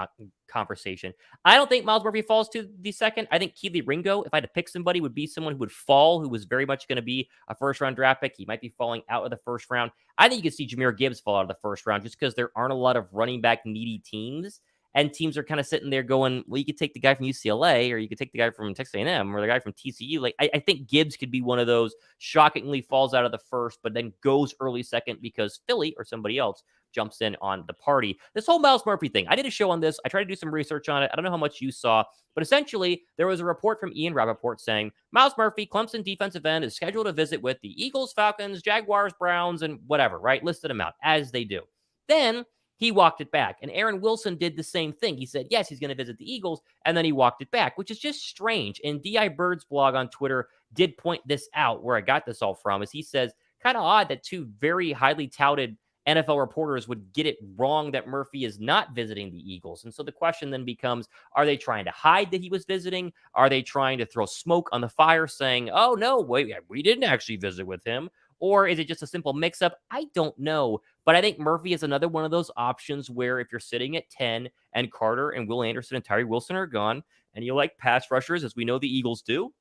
conversation. I don't think Myles Murphy falls to the 2nd. I think Keely Ringo, if I had to pick somebody, would be someone who would fall, who was very much going to be a 1st-round draft pick. He might be falling out of the 1st round. I think you could see Jahmyr Gibbs fall out of the 1st round just because there aren't a lot of running back needy teams. And teams are kind of sitting there going, well, you could take the guy from UCLA, or you could take the guy from Texas A&M, or the guy from TCU. Like, I think Gibbs could be one of those shockingly falls out of the 1st, but then goes early 2nd because Philly or somebody else jumps in on the party. This whole Myles Murphy thing, I did a show on this. I tried to do some research on it. I don't know how much you saw, but essentially there was a report from Ian Rappaport saying Myles Murphy, Clemson defensive end, is scheduled to visit with the Eagles, Falcons, Jaguars, Browns, and whatever, right? Listed them out, as they do. Then he walked it back. And Aaron Wilson did the same thing. He said, yes, he's going to visit the Eagles, and then he walked it back, which is just strange. And D.I. Bird's blog on Twitter did point this out, where I got this all from, is he says, kind of odd that two very highly touted NFL reporters would get it wrong that Murphy is not visiting the Eagles. And so the question then becomes, are they trying to hide that he was visiting? Are they trying to throw smoke on the fire saying, oh, no, wait, we didn't actually visit with him? Or is it just a simple mix-up? I don't know. But I think Murphy is another one of those options where if you're sitting at 10 and Carter and Will Anderson and Tyree Wilson are gone, and you like pass rushers, as we know the Eagles do,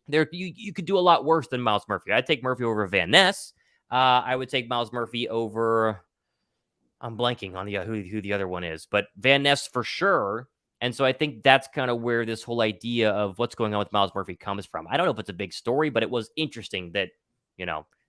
you could do a lot worse than Myles Murphy. I'd take Murphy over Van Ness. I would take Myles Murphy over, I'm blanking on the who the other one is, but Van Ness for sure. And so I think that's kind of where this whole idea of what's going on with Myles Murphy comes from. I don't know if it's a big story, but it was interesting that,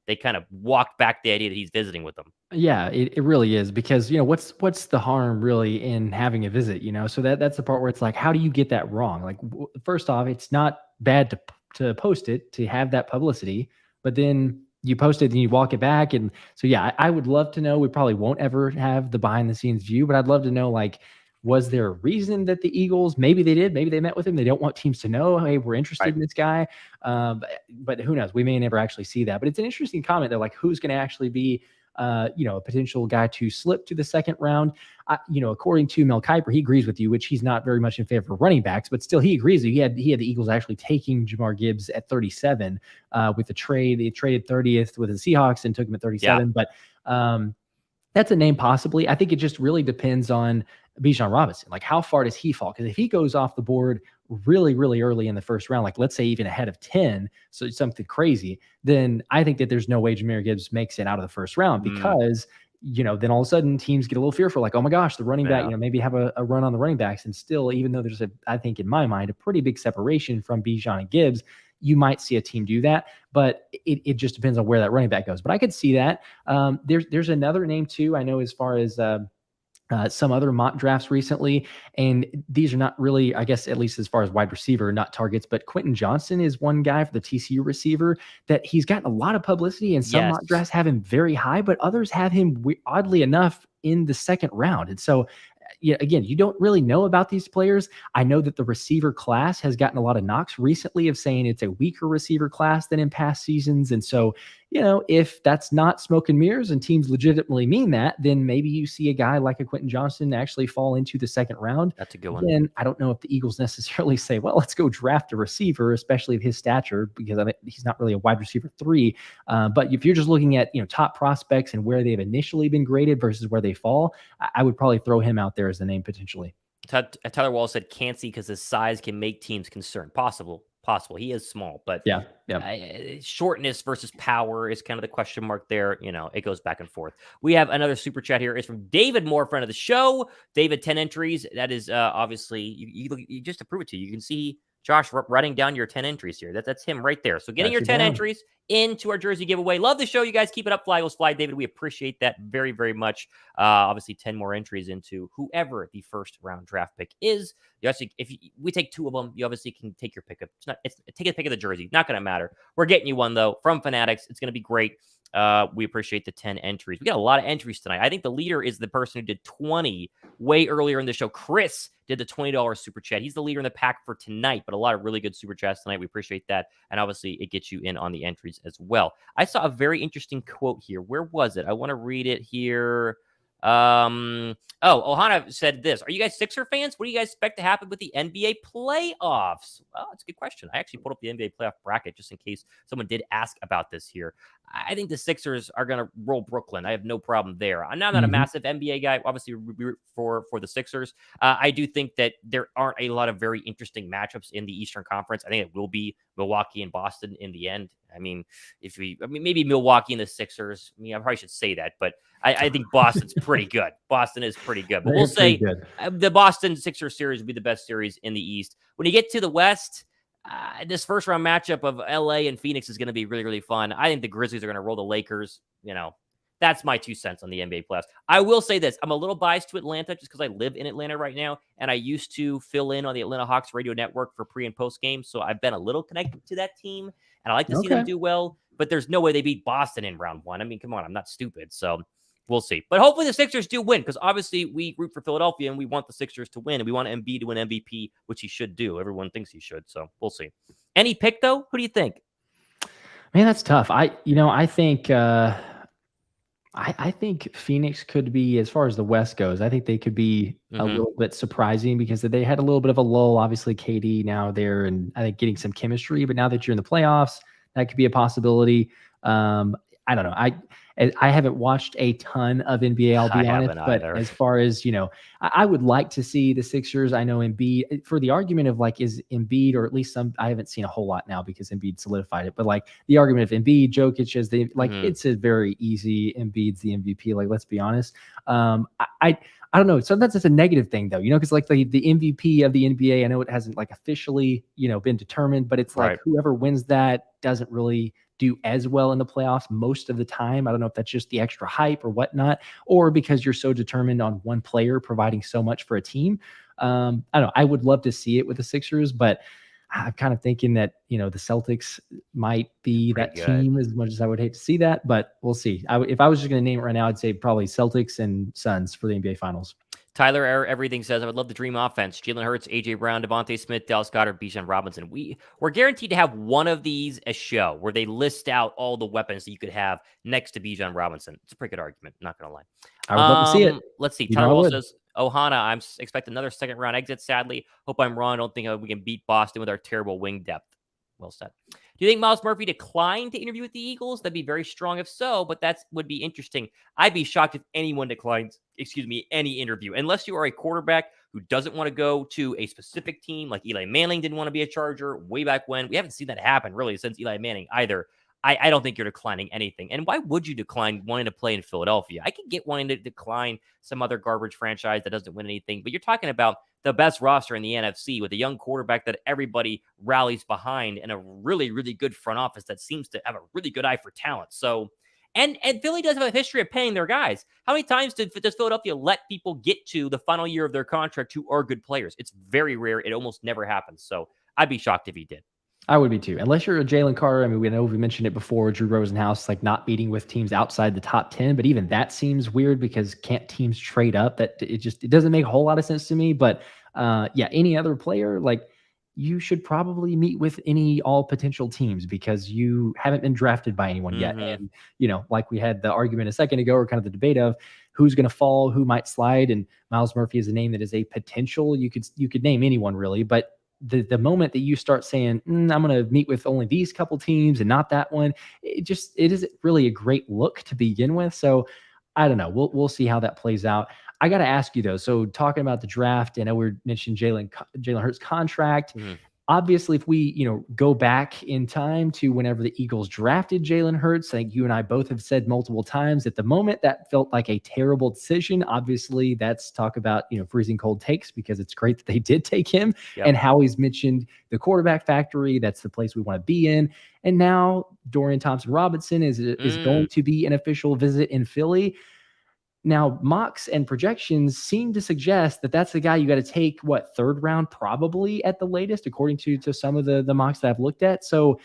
they kind of walked back the idea that he's visiting with them. Yeah, it really is, because, what's the harm really in having a visit, So that's the part where it's like, how do you get that wrong? Like, first off, it's not bad to post it, to have that publicity, but then you post it and you walk it back. And so, yeah, I would love to know. We probably won't ever have the behind the scenes view, but I'd love to know, like, was there a reason that the Eagles, maybe they did, maybe they met with him, they don't want teams to know, hey, we're interested in this guy. But who knows? We may never actually see that. But it's an interesting comment that, like, who's going to actually be, a potential guy to slip to the second round. According to Mel Kiper, he agrees with you, which he's not very much in favor of running backs, but still he agrees that he had the Eagles actually taking Jahmyr Gibbs at 37 with the trade. They traded 30th with the Seahawks and took him at 37. Yeah. But that's a name possibly. I think it just really depends on Bijan Robinson. Like, how far does he fall? Because if he goes off the board really, really early in the first round, like let's say even ahead of 10, so something crazy, then I think that there's no way Jahmyr Gibbs makes it out of the first round, because then all of a sudden teams get a little fearful, like, oh my gosh, the running back, maybe have a run on the running backs. And still, even though there's I think in my mind, a pretty big separation from Bijan and Gibbs, you might see a team do that, but it just depends on where that running back goes. But I could see that. There's another name too, I know, as far as some other mock drafts recently, and these are not really, I guess, at least as far as wide receiver, not targets, but Quentin Johnson is one guy for the TCU receiver that he's gotten a lot of publicity, and some mock drafts have him very high, but others have him, oddly enough, in the second round. And so, again, you don't really know about these players. I know that the receiver class has gotten a lot of knocks recently of saying it's a weaker receiver class than in past seasons. And so, if that's not smoke and mirrors and teams legitimately mean that, then maybe you see a guy like a Quentin Johnson actually fall into the second round. That's a good one. Then I don't know if the Eagles necessarily say, well, let's go draft a receiver, especially of his stature, because he's not really a wide receiver 3. But if you're just looking at, top prospects and where they've initially been graded versus where they fall, I would probably throw him out there as the name potentially. Tyler Wall said can't see because his size can make teams concerned. Possible. He is small, but shortness versus power is kind of the question mark there. It goes back and forth. We have another super chat here. It's from David Moore, friend of the show. David, 10 entries. That is obviously, you just to prove it to you. You can see Josh writing down your 10 entries here. That's him right there. So getting your 10 entries into our jersey giveaway. Love the show. You guys keep it up. Fly Eagles Fly, David. We appreciate that very, very much. Obviously, 10 more entries into whoever the first round draft pick is. You actually, we take 2 of them, you obviously can take your pickup. Take a pick of the jersey. Not going to matter. We're getting you one, though, from Fanatics. It's going to be great. We appreciate the 10 entries. We got a lot of entries tonight. I think the leader is the person who did 20 way earlier in the show. Chris did the $20 super chat. He's the leader in the pack for tonight, but a lot of really good super chats tonight. We appreciate that. And obviously, it gets you in on the entries as well. I saw a very interesting quote here. Where was it? I want to read it here. Ohana said this. Are you guys Sixer fans? What do you guys expect to happen with the NBA playoffs? Well, that's a good question. I actually pulled up the NBA playoff bracket just in case someone did ask about this here. I think the Sixers are going to roll Brooklyn. I have no problem there. I'm not a massive NBA guy. Obviously, for the Sixers. I do think that there aren't a lot of very interesting matchups in the Eastern Conference. I think it will be Milwaukee and Boston in the end. I mean, maybe Milwaukee and the Sixers. I probably should say that, but I think Boston's pretty good. Boston is pretty good. But we'll say the Boston Sixers series will be the best series in the East. When you get to the West, this first round matchup of LA and Phoenix is going to be really, really fun. I think the Grizzlies are going to roll the Lakers. That's my 2 cents on the NBA playoffs. I will say this. I'm a little biased to Atlanta just because I live in Atlanta right now, and I used to fill in on the Atlanta Hawks radio network for pre and post game, so I've been a little connected to that team, and I like to see them do well, but there's no way they beat Boston in round 1. Come on, I'm not stupid. So We'll see. But hopefully the Sixers do win, because obviously we root for Philadelphia and we want the Sixers to win, and we want Embiid to win MVP, which he should do. Everyone thinks he should, so we'll see. Any pick, though? Who do you think? Man, that's tough. I think Phoenix could be, as far as the West goes, I think they could be a little bit surprising because they had a little bit of a lull. Obviously, KD now there, and I think getting some chemistry. But now that you're in the playoffs, that could be a possibility. I don't know. I haven't watched a ton of NBA, I'll be honest. But as far as, I would like to see the Sixers. I know Embiid, for the argument of like, is Embiid, or at least I haven't seen a whole lot now because Embiid solidified it. But like the argument of Embiid, Jokic as it's a very easy, Embiid's the MVP. Like, let's be honest. I don't know. Sometimes it's a negative thing though, because like the MVP of the NBA, I know it hasn't like officially, been determined, but it's like whoever wins that doesn't really do as well in the playoffs most of the time. I don't know if that's just the extra hype or whatnot, or because you're so determined on one player providing so much for a team. I don't know. I would love to see it with the Sixers, but I'm kind of thinking that, the Celtics might be that team, as much as I would hate to see that, but we'll see. If I was just going to name it right now, I'd say probably Celtics and Suns for the NBA Finals. Tyler Everything says, I would love the dream offense. Jalen Hurts, A.J. Brown, Devontae Smith, Dallas Goedert, Bijan Robinson. We're guaranteed to have one of these a show where they list out all the weapons that you could have next to Bijan Robinson. It's a pretty good argument, not going to lie. I would love to see it. Let's see. Tyler Wall says, Ohana, I'm expect another second-round exit, sadly. Hope I'm wrong. I don't think we can beat Boston with our terrible wing depth. Well said. Do you think Myles Murphy declined to interview with the Eagles? That'd be very strong if so, but that would be interesting. I'd be shocked if anyone declines, any interview, unless you are a quarterback who doesn't want to go to a specific team, like Eli Manning didn't want to be a Charger way back when. We haven't seen that happen really since Eli Manning either. I don't think you're declining anything. And why would you decline wanting to play in Philadelphia? I could get wanting to decline some other garbage franchise that doesn't win anything, but you're talking about the best roster in the NFC with a young quarterback that everybody rallies behind and a really, really good front office that seems to have a really good eye for talent. So, and Philly does have a history of paying their guys. How many times does Philadelphia let people get to the final year of their contract who are good players? It's very rare. It almost never happens. So I'd be shocked if he did. I would be too. Unless you're a Jalen Carter. I mean, we mentioned it before, Drew Rosenhaus, like not meeting with teams outside the top 10, but even that seems weird because can't teams trade up? That it doesn't make a whole lot of sense to me. But any other player, like you should probably meet with all potential teams because you haven't been drafted by anyone yet. And, like we had the argument a second ago, or kind of the debate of who's going to fall, who might slide. And Myles Murphy is a name that is a potential. You could name anyone really, but the moment that you start saying, I'm going to meet with only these couple teams and not that one, it isn't really a great look to begin with. So I don't know. We'll see how that plays out. I got to ask you though. So talking about the draft, I know we mentioned Jalen Hurts contract. Obviously, if we, go back in time to whenever the Eagles drafted Jalen Hurts, I think you and I both have said multiple times at the moment that felt like a terrible decision. Obviously, that's talk about, freezing cold takes because it's great that they did take him. And Howie's mentioned the quarterback factory. That's the place we want to be in. And now Dorian Thompson-Robinson is going to be an official visit in Philly. Now, mocks and projections seem to suggest that that's the guy you got to take, third round probably at the latest, according to some of the mocks that I've looked at. So,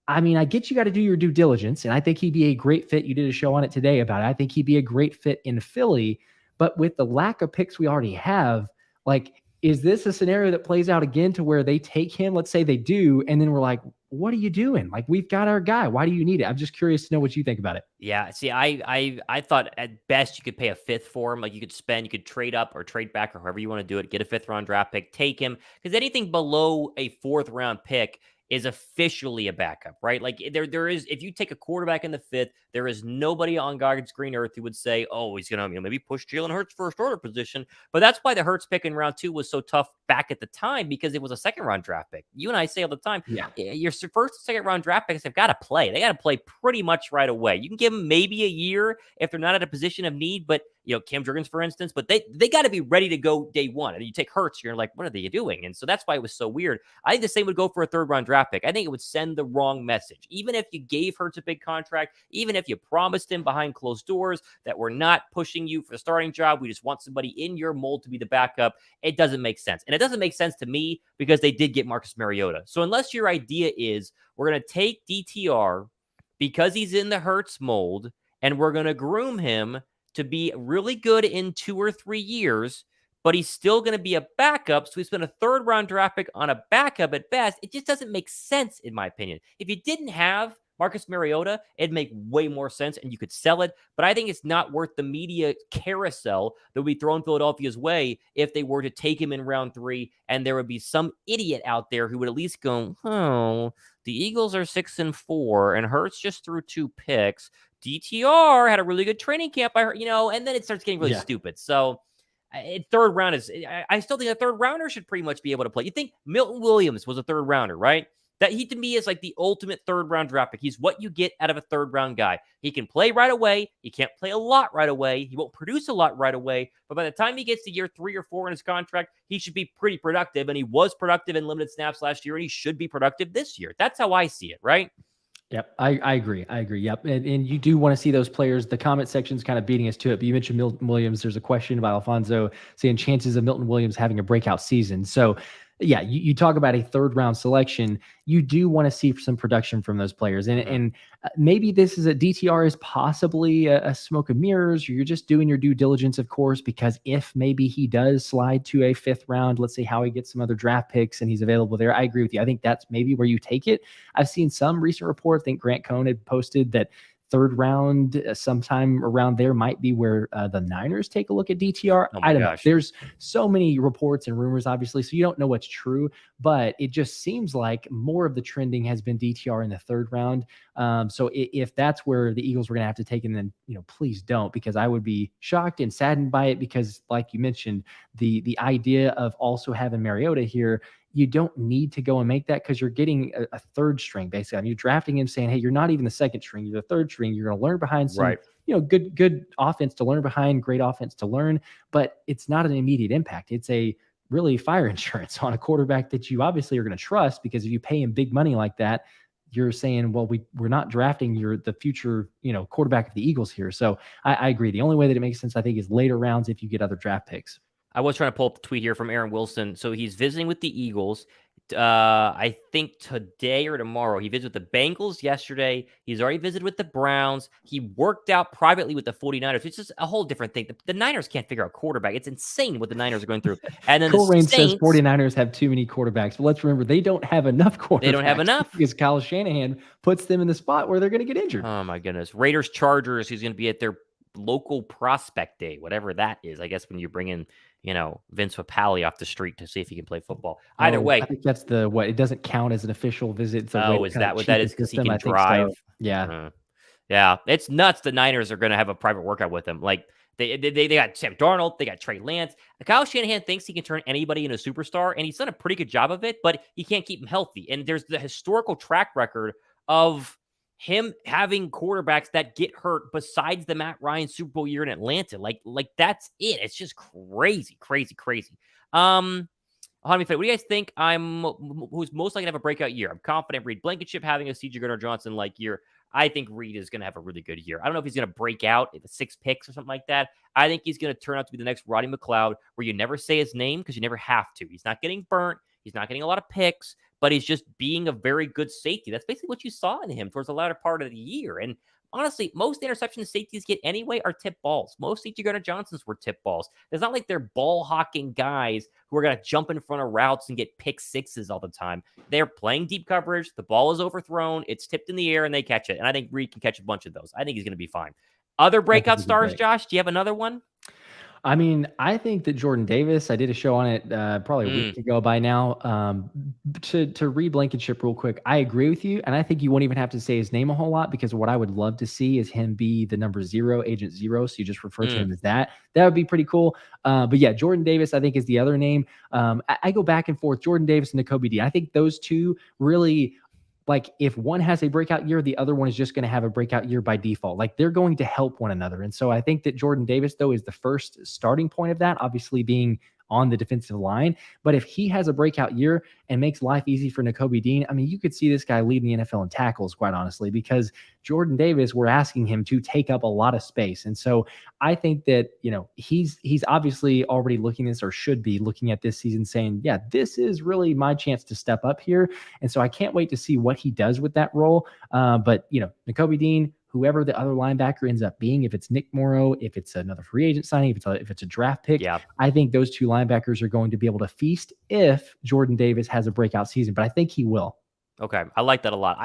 I mean, I get you got to do your due diligence, and I think he'd be a great fit. You did a show on it today about it. I think he'd be a great fit in Philly, but with the lack of picks we already have, like, is this a scenario that plays out again to where they take him? Let's say they do, and then we're like, what are you doing? Like, we've got our guy. Why do you need it? I'm just curious to know what you think about it. Yeah. See, I thought at best you could pay a fifth for him. Like you could trade up or trade back or however you want to do it. Get a 5th round draft pick, take him, because anything below a 4th round pick is officially a backup, right? Like there is, if you take a quarterback in the 5th, there is nobody on God's green earth who would say, oh, he's going to maybe push Jalen Hurts for a starter position. But that's why the Hurts pick in round 2 was so tough back at the time, because it was a 2nd round draft pick. You and I say all the time, your 1st and 2nd round draft picks have got to play. They got to play pretty much right away. You can give them maybe a year if they're not at a position of need, but Cam Jurgens, for instance, but they got to be ready to go day one. And you take Hurts, you're like, what are they doing? And so that's why it was so weird. I think the same would go for a 3rd round draft pick. I think it would send the wrong message. Even if you gave Hurts a big contract, even if you promised him behind closed doors that we're not pushing you for the starting job, we just want somebody in your mold to be the backup, it doesn't make sense. And it doesn't make sense to me because they did get Marcus Mariota. So unless your idea is we're going to take DTR because he's in the Hurts mold and we're going to groom him to be really good in 2 or 3 years, but he's still going to be a backup. So we spent a third-round draft pick on a backup at best. It just doesn't make sense, in my opinion. If you didn't have Marcus Mariota, it'd make way more sense and you could sell it. But I think it's not worth the media carousel that would be thrown Philadelphia's way if they were to take him in round 3, and there would be some idiot out there who would at least go, oh, the Eagles are 6-4 and Hurts just threw 2 picks. DTR had a really good training camp, I heard, and then it starts getting really stupid. So third round is, I still think a third rounder should pretty much be able to play. You think Milton Williams was a third rounder, right? That he, to me, is like the ultimate third-round draft pick. He's what you get out of a third-round guy. He can play right away. He can't play a lot right away. He won't produce a lot right away. But by the time he gets to year 3 or 4 in his contract, he should be pretty productive. And he was productive in limited snaps last year, and he should be productive this year. That's how I see it, right? Yep, I agree. Yep, and you do want to see those players. The comment section's kind of beating us to it. But you mentioned Milton Williams. There's a question about Alfonso saying chances of Milton Williams having a breakout season. So, yeah, you talk about a third-round selection. You do want to see some production from those players. And maybe this is a DTR is possibly a smoke and mirrors, or you're just doing your due diligence, of course, because if maybe he does slide to a 5th round, let's say Howie gets some other draft picks and he's available there. I agree with you. I think that's maybe where you take it. I've seen some recent reports. I think Grant Cohn had posted that third round, sometime around there might be where the Niners take a look at DTR. I don't know. There's so many reports and rumors, obviously, so you don't know what's true, but it just seems like more of the trending has been DTR in the third round. So if that's where the Eagles were going to have to take him, then, please don't, because I would be shocked and saddened by it, because like you mentioned, the idea of also having Mariota here, you don't need to go and make that, because you're getting a third string, basically. I mean, you're drafting him saying, hey, you're not even the second string, you're the third string. You're going to learn behind some, good offense to learn behind, great offense to learn, but it's not an immediate impact. It's a really fire insurance on a quarterback that you obviously are going to trust, because if you pay him big money like that, you're saying, well, we're not drafting the future, quarterback of the Eagles here. So I agree. The only way that it makes sense, I think, is later rounds if you get other draft picks. I was trying to pull up the tweet here from Aaron Wilson. So he's visiting with the Eagles. I think today or tomorrow. He visited with the Bengals yesterday. He's already visited with the Browns. He worked out privately with the 49ers. It's just a whole different thing. The Niners can't figure out quarterback. It's insane what the Niners are going through. And then Cole Rain says 49ers have too many quarterbacks. But let's remember, they don't have enough quarterbacks. They don't have enough. Because Kyle Shanahan puts them in the spot where they're going to get injured. Oh, my goodness. Raiders, Chargers. He's going to be at their local prospect day, whatever that is. I guess when you bring in, Vince Papale off the street to see if he can play football. Either way. I think that's it doesn't count as an official visit. Is that what that is? Because he can drive? So. Yeah. Yeah. It's nuts. The Niners are going to have a private workout with him. Like, they got Sam Darnold. They got Trey Lance. Kyle Shanahan thinks he can turn anybody into a superstar, and he's done a pretty good job of it, but he can't keep him healthy. And there's the historical track record of him having quarterbacks that get hurt besides the Matt Ryan Super Bowl year in Atlanta. Like that's it. It's just crazy. What do you guys think? Who's most likely to have a breakout year? I'm confident Reed Blankenship having a C.J. Gardner-Johnson-like year. I think Reed is going to have a really good year. I don't know if he's going to break out at the 6 picks or something like that. I think he's going to turn out to be the next Roddy McLeod, where you never say his name because you never have to. He's not getting burnt. He's not getting a lot of picks, but he's just being a very good safety. That's basically what you saw in him towards the latter part of the year. And honestly, most interceptions safeties get anyway are tip balls. Most C.J. Gardner-Johnsons were tip balls. It's not like they're ball hawking guys who are going to jump in front of routes and get pick sixes all the time. They're playing deep coverage. The ball is overthrown. It's tipped in the air and they catch it. And I think Reed can catch a bunch of those. I think he's going to be fine. Other breakout stars, Josh, do you have another one? I mean, I think that Jordan Davis, I did a show on it probably a week ago by now. To Reed Blankenship real quick, I agree with you. And I think you won't even have to say his name a whole lot, because what I would love to see is him be the number 0, Agent 0. So you just refer to him as that. That would be pretty cool. But yeah, Jordan Davis, I think, is the other name. I go back and forth, Jordan Davis and Nakobe Dean. I think those two really, like, if one has a breakout year, the other one is just going to have a breakout year by default. Like, they're going to help one another. And so I think that Jordan Davis, though, is the first starting point of that, obviously being on the defensive line. But if he has a breakout year and makes life easy for Nakobe Dean, I mean, you could see this guy leading the NFL in tackles, quite honestly, because Jordan Davis, we're asking him to take up a lot of space. And so I think that, he's obviously already looking at this, or should be looking at this season saying, yeah, this is really my chance to step up here. And so I can't wait to see what he does with that role. But, Nakobe Dean, whoever the other linebacker ends up being, if it's Nick Morrow, if it's another free agent signing, if it's a draft pick, Yeah. I think those two linebackers are going to be able to feast if Jordan Davis has a breakout season, but I think he will. Okay, I like that a lot.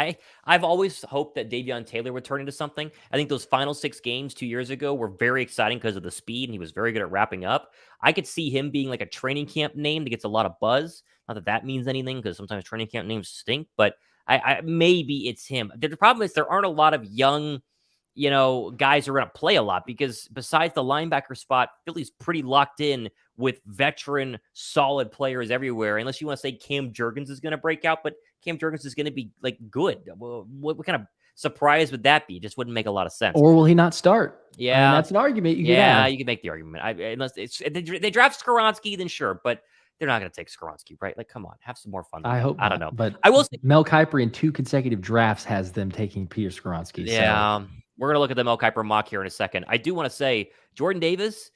I've always hoped that Davion Taylor would turn into something. I think those final 6 games 2 years ago were very exciting because of the speed, and he was very good at wrapping up. I could see him being like a training camp name that gets a lot of buzz. Not that that means anything, because sometimes training camp names stink, but I maybe it's him. The problem is there aren't a lot of young, guys who are going to play a lot, because besides the linebacker spot, Philly's pretty locked in with veteran, solid players everywhere, unless you want to say Cam Jurgens is going to break out, but Cam Jurgens is going to be like good. Well, what kind of surprise would that be? It just wouldn't make a lot of sense. Or will he not start? Yeah, I mean, that's an argument you could have. You can make the argument. Unless they draft Skoronski, then sure, but they're not going to take Skoronski, right? Like, come on, have some more fun. I hope I don't not, know, but I will say, Mel Kiper in 2 consecutive drafts has them taking Peter Skoronski. yeah, So. we're going to look at the Mel Kiper mock here in a second. I do want to say Jordan Davis,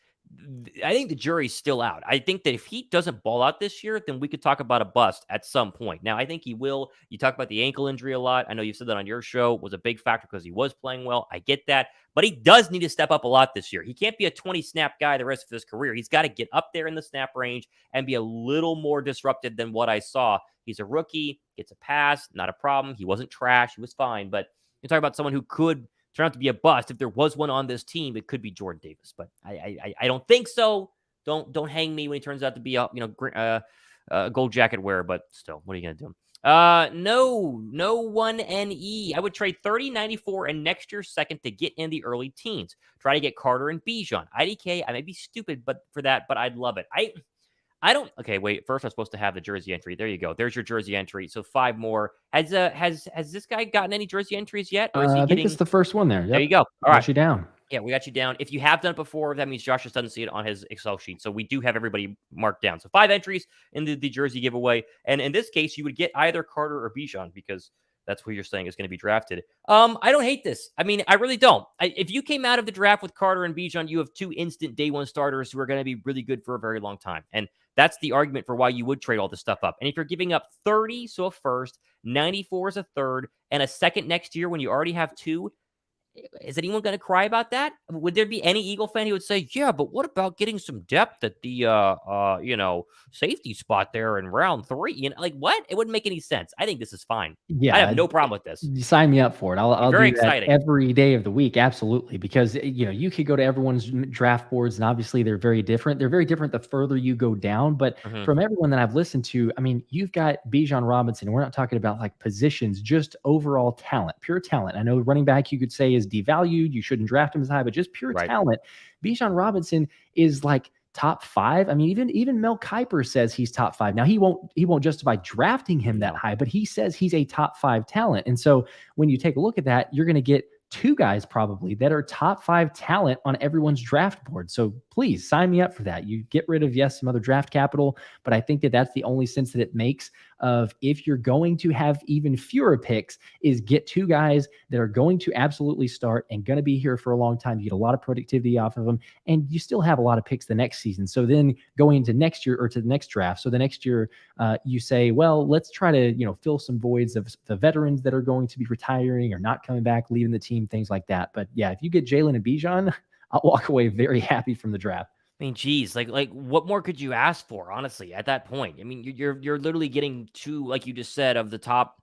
I think the jury's still out. I think that if he doesn't ball out this year, then we could talk about a bust at some point. Now, I think he will. You talk about the ankle injury a lot. I know you said that on your show was a big factor because he was playing well. I get that. But he does need to step up a lot this year. He can't be a 20-snap guy the rest of his career. He's got to get up there in the snap range and be a little more disruptive than what I saw. He's a rookie, gets a pass, not a problem. He wasn't trash. He was fine. But you talk about someone who could turn out to be a bust. If there was one on this team, it could be Jordan Davis, but I don't think so. Don't hang me when he turns out to be a gold jacket wearer. But still, what are you gonna do? No 1NE. I would trade 30, 94, and next year's second to get in the early teens. Try to get Carter and Bijan. IDK. I may be stupid, but for that, but I'd love it. I don't. Okay, wait. First, I'm supposed to have the jersey entry. There you go. There's your jersey entry. So 5 more. Has this guy gotten any jersey entries yet? Or is he I think it's the first one there. Yep. There you go. All right. Got you down. Yeah, we got you down. If you have done it before, that means Josh just doesn't see it on his Excel sheet. So we do have everybody marked down. So 5 entries in the jersey giveaway. And in this case, you would get either Carter or Bijan, because that's who you're saying is going to be drafted. I don't hate this. I mean, I really don't. If you came out of the draft with Carter and Bijan, you have 2 instant day 1 starters who are going to be really good for a very long time. And that's the argument for why you would trade all this stuff up. And if you're giving up 30, so a first, 94 is a third, and a second next year when you already have 2, is anyone going to cry about that? Would there be any Eagle fan who would say, yeah, but what about getting some depth at the, safety spot there in round 3? Like what? It wouldn't make any sense. I think this is fine. Yeah, I have no problem with this. You sign me up for it. I'll very do that exciting every day of the week. Absolutely. Because, you could go to everyone's draft boards and obviously they're very different. They're very different the further you go down. But from everyone that I've listened to, I mean, you've got Bijan Robinson. We're not talking about like positions, just overall talent, pure talent. I know running back you could say is devalued. You shouldn't draft him as high, but just pure talent. Bijan Robinson is like top 5. I mean, even Mel Kiper says he's top 5. Now he won't justify drafting him that high, but he says he's a top 5 talent. And so when you take a look at that, you're going to get 2 guys probably that are top 5 talent on everyone's draft board. So please sign me up for that. You get rid of, yes, some other draft capital, but I think that that's the only sense that it makes of if you're going to have even fewer picks is get 2 guys that are going to absolutely start and going to be here for a long time. You get a lot of productivity off of them and you still have a lot of picks the next season. So then going into next year or to the next draft. So the next year you say, well, let's try to, fill some voids of the veterans that are going to be retiring or not coming back, leaving the team, things like that. But yeah, if you get Jalen and Bijan, I'll walk away very happy from the draft. I mean, geez, like what more could you ask for, honestly, at that point? I mean, you're literally getting 2, like you just said, of the top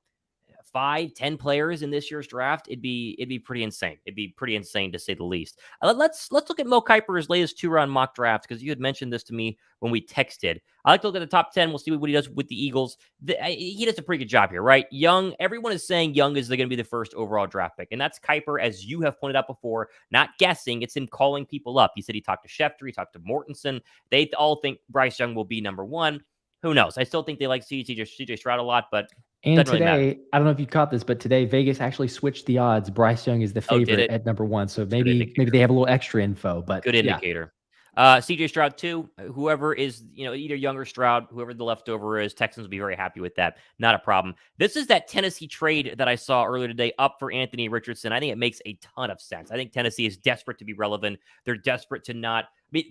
5, 10 players in this year's draft. It'd be pretty insane. It'd be pretty insane to say the least. Let's look at Mel Kiper's latest 2-round mock draft, because you had mentioned this to me when we texted. I like to look at the top 10. We'll see what he does with the Eagles. He does a pretty good job here, right? Young, everyone is saying Young is going to be the first overall draft pick. And that's Kiper, as you have pointed out before, not guessing. It's him calling people up. He said he talked to Schefter, he talked to Mortensen. They all think Bryce Young will be number 1. Who knows? I still think they like CJ Stroud a lot, but and today, I don't know if you caught this, but today Vegas actually switched the odds. Bryce Young is the favorite at number 1. So maybe they have a little extra info, but good indicator. CJ Stroud too. Whoever is, either Young or Stroud, whoever the leftover is, Texans will be very happy with that. Not a problem. This is that Tennessee trade that I saw earlier today up for Anthony Richardson. I think it makes a ton of sense. I think Tennessee is desperate to be relevant. They're desperate to not. I mean,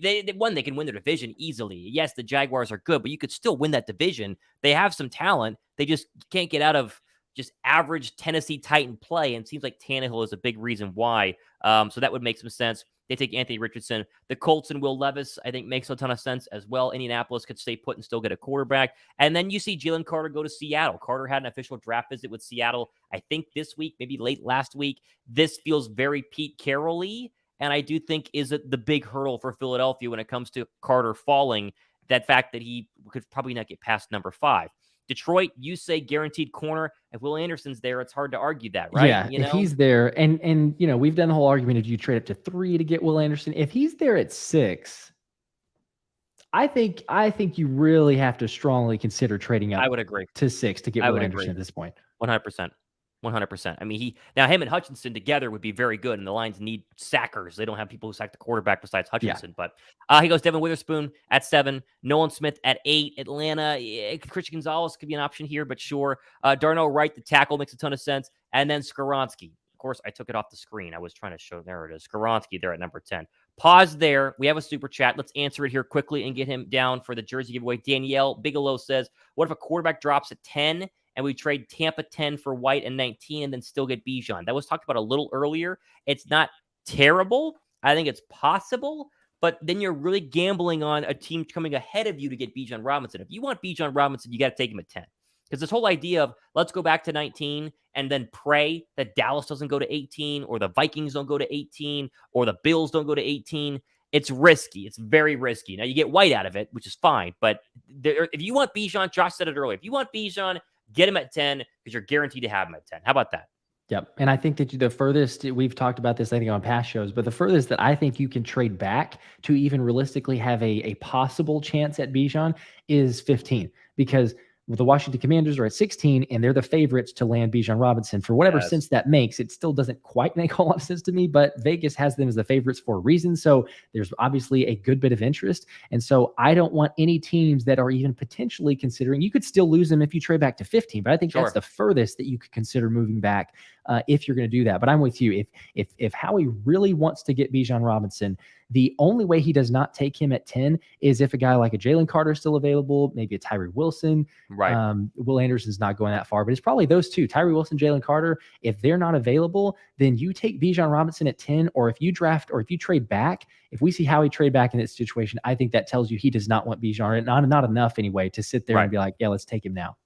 they can win their division easily. Yes, the Jaguars are good, but you could still win that division. They have some talent. They just can't get out of just average Tennessee Titan play, and it seems like Tannehill is a big reason why. So that would make some sense. They take Anthony Richardson. The Colts and Will Levis, I think, makes a ton of sense as well. Indianapolis could stay put and still get a quarterback. And then you see Jalen Carter go to Seattle. Carter had an official draft visit with Seattle, I think this week, maybe late last week. This feels very Pete Carroll-y, and I do think is the big hurdle for Philadelphia when it comes to Carter falling, that fact that he could probably not get past number 5. Detroit, you say guaranteed corner. If Will Anderson's there, it's hard to argue that, right? Yeah, if he's there, and we've done the whole argument of you trade up to 3 to get Will Anderson. If he's there at 6, I think you really have to strongly consider trading up. I would agree to 6 to get Will Anderson at this point. 100%. 100%. I mean, him and Hutchinson together would be very good, and the Lions need sackers. They don't have people who sack the quarterback besides Hutchinson. Yeah. But he goes Devin Witherspoon at 7, Nolan Smith at 8, Atlanta. Christian Gonzalez could be an option here, but sure. Darnell Wright, the tackle, makes a ton of sense. And then Skoronski. Of course, I took it off the screen. I was trying to show. There it is. Skoronski there at number 10. Pause there. We have a super chat. Let's answer it here quickly and get him down for the jersey giveaway. Danielle Bigelow says, what if a quarterback drops at 10 and we trade Tampa 10 for White and 19 and then still get Bijan? That was talked about a little earlier. It's not terrible. I think it's possible, but then you're really gambling on a team coming ahead of you to get Bijan Robinson. If you want Bijan Robinson, you got to take him at 10. Because this whole idea of let's go back to 19 and then pray that Dallas doesn't go to 18 or the Vikings don't go to 18 or the Bills don't go to 18, it's risky. It's very risky. Now, you get White out of it, which is fine. But if you want Bijan, Josh said it earlier, if you want Bijan, get him at 10 because you're guaranteed to have him at 10. How about that? Yep. And I think that the furthest, we've talked about this, I think, on past shows, but the furthest that I think you can trade back to even realistically have a possible chance at Bijan is 15. Because the Washington Commanders are at 16, and they're the favorites to land Bijan Robinson. For whatever sense that makes, it still doesn't quite make a whole lot of sense to me, but Vegas has them as the favorites for a reason. So there's obviously a good bit of interest. And so I don't want any teams that are even potentially considering. You could still lose them if you trade back to 15, but I think that's the furthest that you could consider moving back if you're going to do that. But I'm with you. If Howie really wants to get Bijan Robinson, the only way he does not take him at 10 is if a guy like a Jalen Carter is still available, maybe a Tyree Wilson. Right. Will Anderson's not going that far, but it's probably those two, Tyree Wilson, Jalen Carter. If they're not available, then you take Bijan Robinson at 10, or if you draft or if you trade back, if we see Howie trade back in this situation, I think that tells you he does not want Bijan, not enough anyway, to sit there and be like, yeah, let's take him now.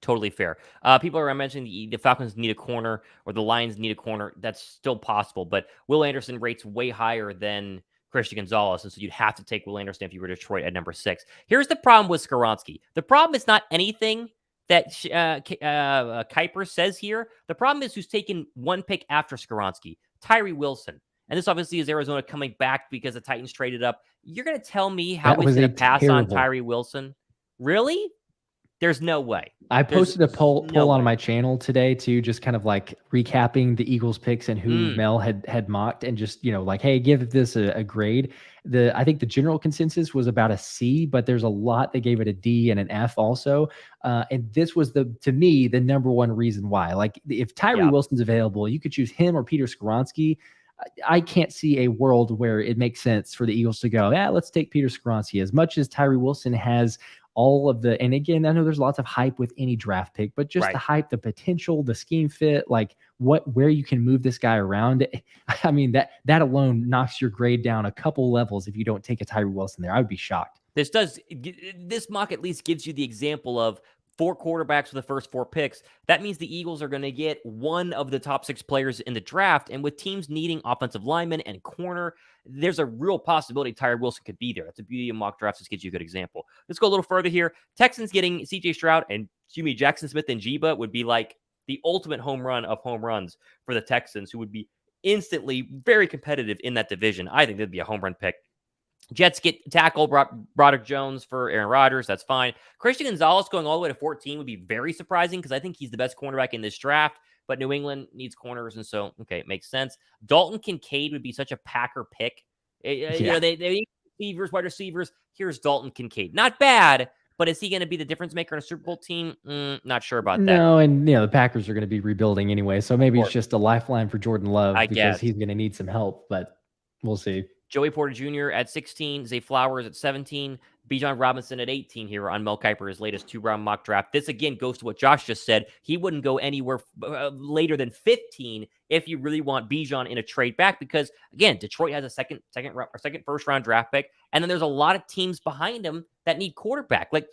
Totally fair. People are mentioning the Falcons need a corner or the Lions need a corner. That's still possible, but Will Anderson rates way higher than Christian Gonzalez, and so you'd have to take Will Anderson if you were Detroit at number 6. Here's the problem with Skoronski. The problem is not anything that Kiper says here. The problem is who's taken one pick after Skoronski, Tyree Wilson. And this obviously is Arizona coming back because the Titans traded up. You're going to tell me how he's going to pass on Tyree Wilson? Really? There's no way. I posted a poll on my channel today too, just kind of like recapping the Eagles picks and who Mel had mocked, and just, like, hey, give this a grade. I think the general consensus was about a C, but there's a lot that gave it a D and an F also. And this was to me, the number one reason why. Like, if Tyree Wilson's available, you could choose him or Peter Skoronski. I can't see a world where it makes sense for the Eagles to go, let's take Peter Skoronski. As much as Tyree Wilson has all of the, and again, I know there's lots of hype with any draft pick, but just the hype, the potential, the scheme fit, like where you can move this guy around. I mean, that alone knocks your grade down a couple levels if you don't take a Tyree Wilson there. I would be shocked. This mock at least gives you the example of 4 quarterbacks for the first 4 picks. That means the Eagles are going to get one of the top 6 players in the draft. And with teams needing offensive linemen and corner, there's a real possibility Tyree Wilson could be there. That's the beauty of mock drafts. This gives you a good example. Let's go a little further here. Texans getting CJ Stroud and Jackson Smith and Jiba would be like the ultimate home run of home runs for the Texans, who would be instantly very competitive in that division. I think that'd be a home run pick. Jets get tackle Broderick Jones for Aaron Rodgers. That's fine. Christian Gonzalez going all the way to 14 would be very surprising because I think he's the best cornerback in this draft, but New England needs corners, and so, okay, it makes sense. Dalton Kincaid would be such a Packer pick. They need receivers, wide receivers. Here's Dalton Kincaid. Not bad, but is he going to be the difference maker in a Super Bowl team? Not sure about that. No, and the Packers are going to be rebuilding anyway, so maybe it's just a lifeline for Jordan Love because he's going to need some help, but we'll see. Joey Porter Jr. at 16, Zay Flowers at 17, Bijan Robinson at 18 here on Mel Kiper, his latest 2-round mock draft. This again goes to what Josh just said. He wouldn't go anywhere later than 15 if you really want Bijan in a trade back, because again, Detroit has a second first round draft pick, and then there's a lot of teams behind him that need quarterback. Like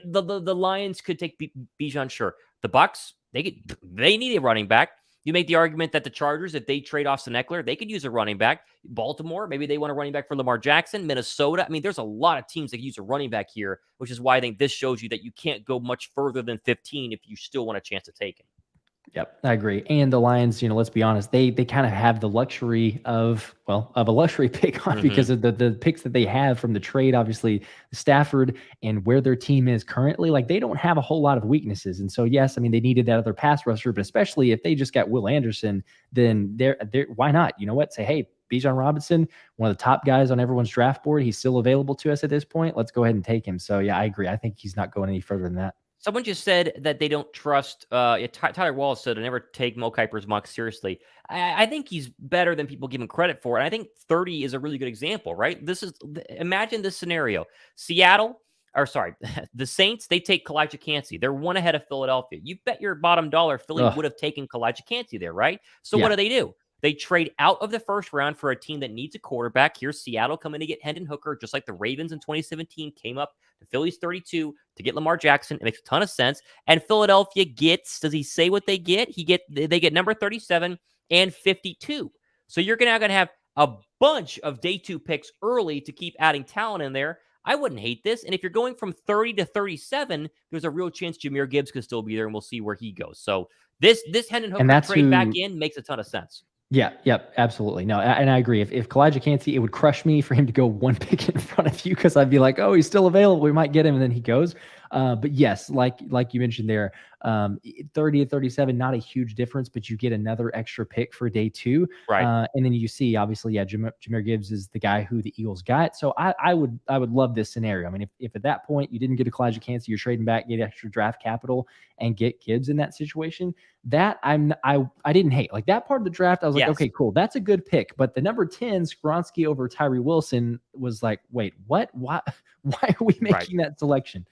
the Lions could take Bijan, sure. The Bucs, they need a running back. You make the argument that the Chargers, if they trade off Eckler, they could use a running back. Baltimore, maybe they want a running back for Lamar Jackson. Minnesota, I mean, there's a lot of teams that use a running back here, which is why I think this shows you that you can't go much further than 15 if you still want a chance to take him. Yep, I agree. And the Lions, let's be honest, they kind of have the luxury of a luxury pick on because of the picks that they have from the trade, obviously Stafford and where their team is currently. Like, they don't have a whole lot of weaknesses. And so, yes, I mean, they needed that other pass rusher, but especially if they just got Will Anderson, then they're why not? You know what? Say, hey, Bijan Robinson, one of the top guys on everyone's draft board. He's still available to us at this point. Let's go ahead and take him. So yeah, I agree. I think he's not going any further than that. Someone just said that they don't trust. Tyler Wallace said to never take Mel Kiper's mock seriously. I think he's better than people give him credit for. And I think 30 is a really good example, right? Imagine this scenario. The Saints, they take Kalijah Kancey. They're one ahead of Philadelphia. You bet your bottom dollar Philly would have taken Kalijah Kancey there, right? So what do? They trade out of the first round for a team that needs a quarterback. Here's Seattle coming to get Hendon Hooker, just like the Ravens in 2017 came up to Philly's 32 to get Lamar Jackson. It makes a ton of sense. And Philadelphia does he say what they get? They get number 37 and 52. So you're now going to have a bunch of day 2 picks early to keep adding talent in there. I wouldn't hate this. And if you're going from 30 to 37, there's a real chance Jahmyr Gibbs could still be there, and we'll see where he goes. So this Hendon Hooker trade back in makes a ton of sense. Yeah, yep, absolutely. No, and I agree. If Kalijah Kancey, it would crush me for him to go one pick in front of you, because I'd be like, oh, he's still available. We might get him, and then he goes. But yes, like you mentioned there, 30 to 37, not a huge difference, but you get another extra pick for day 2. Right. And then you see, obviously, Jahmyr Gibbs is the guy who the Eagles got. So I would love this scenario. I mean, if at that point you didn't get a Kalijah Kancey, you're trading back, get extra draft capital, and get Gibbs in that situation, that I didn't hate. Like, that part of the draft, I was like, okay, cool, that's a good pick. But the number 10 Skoronski over Tyree Wilson was like, wait, what? Why are we making that selection?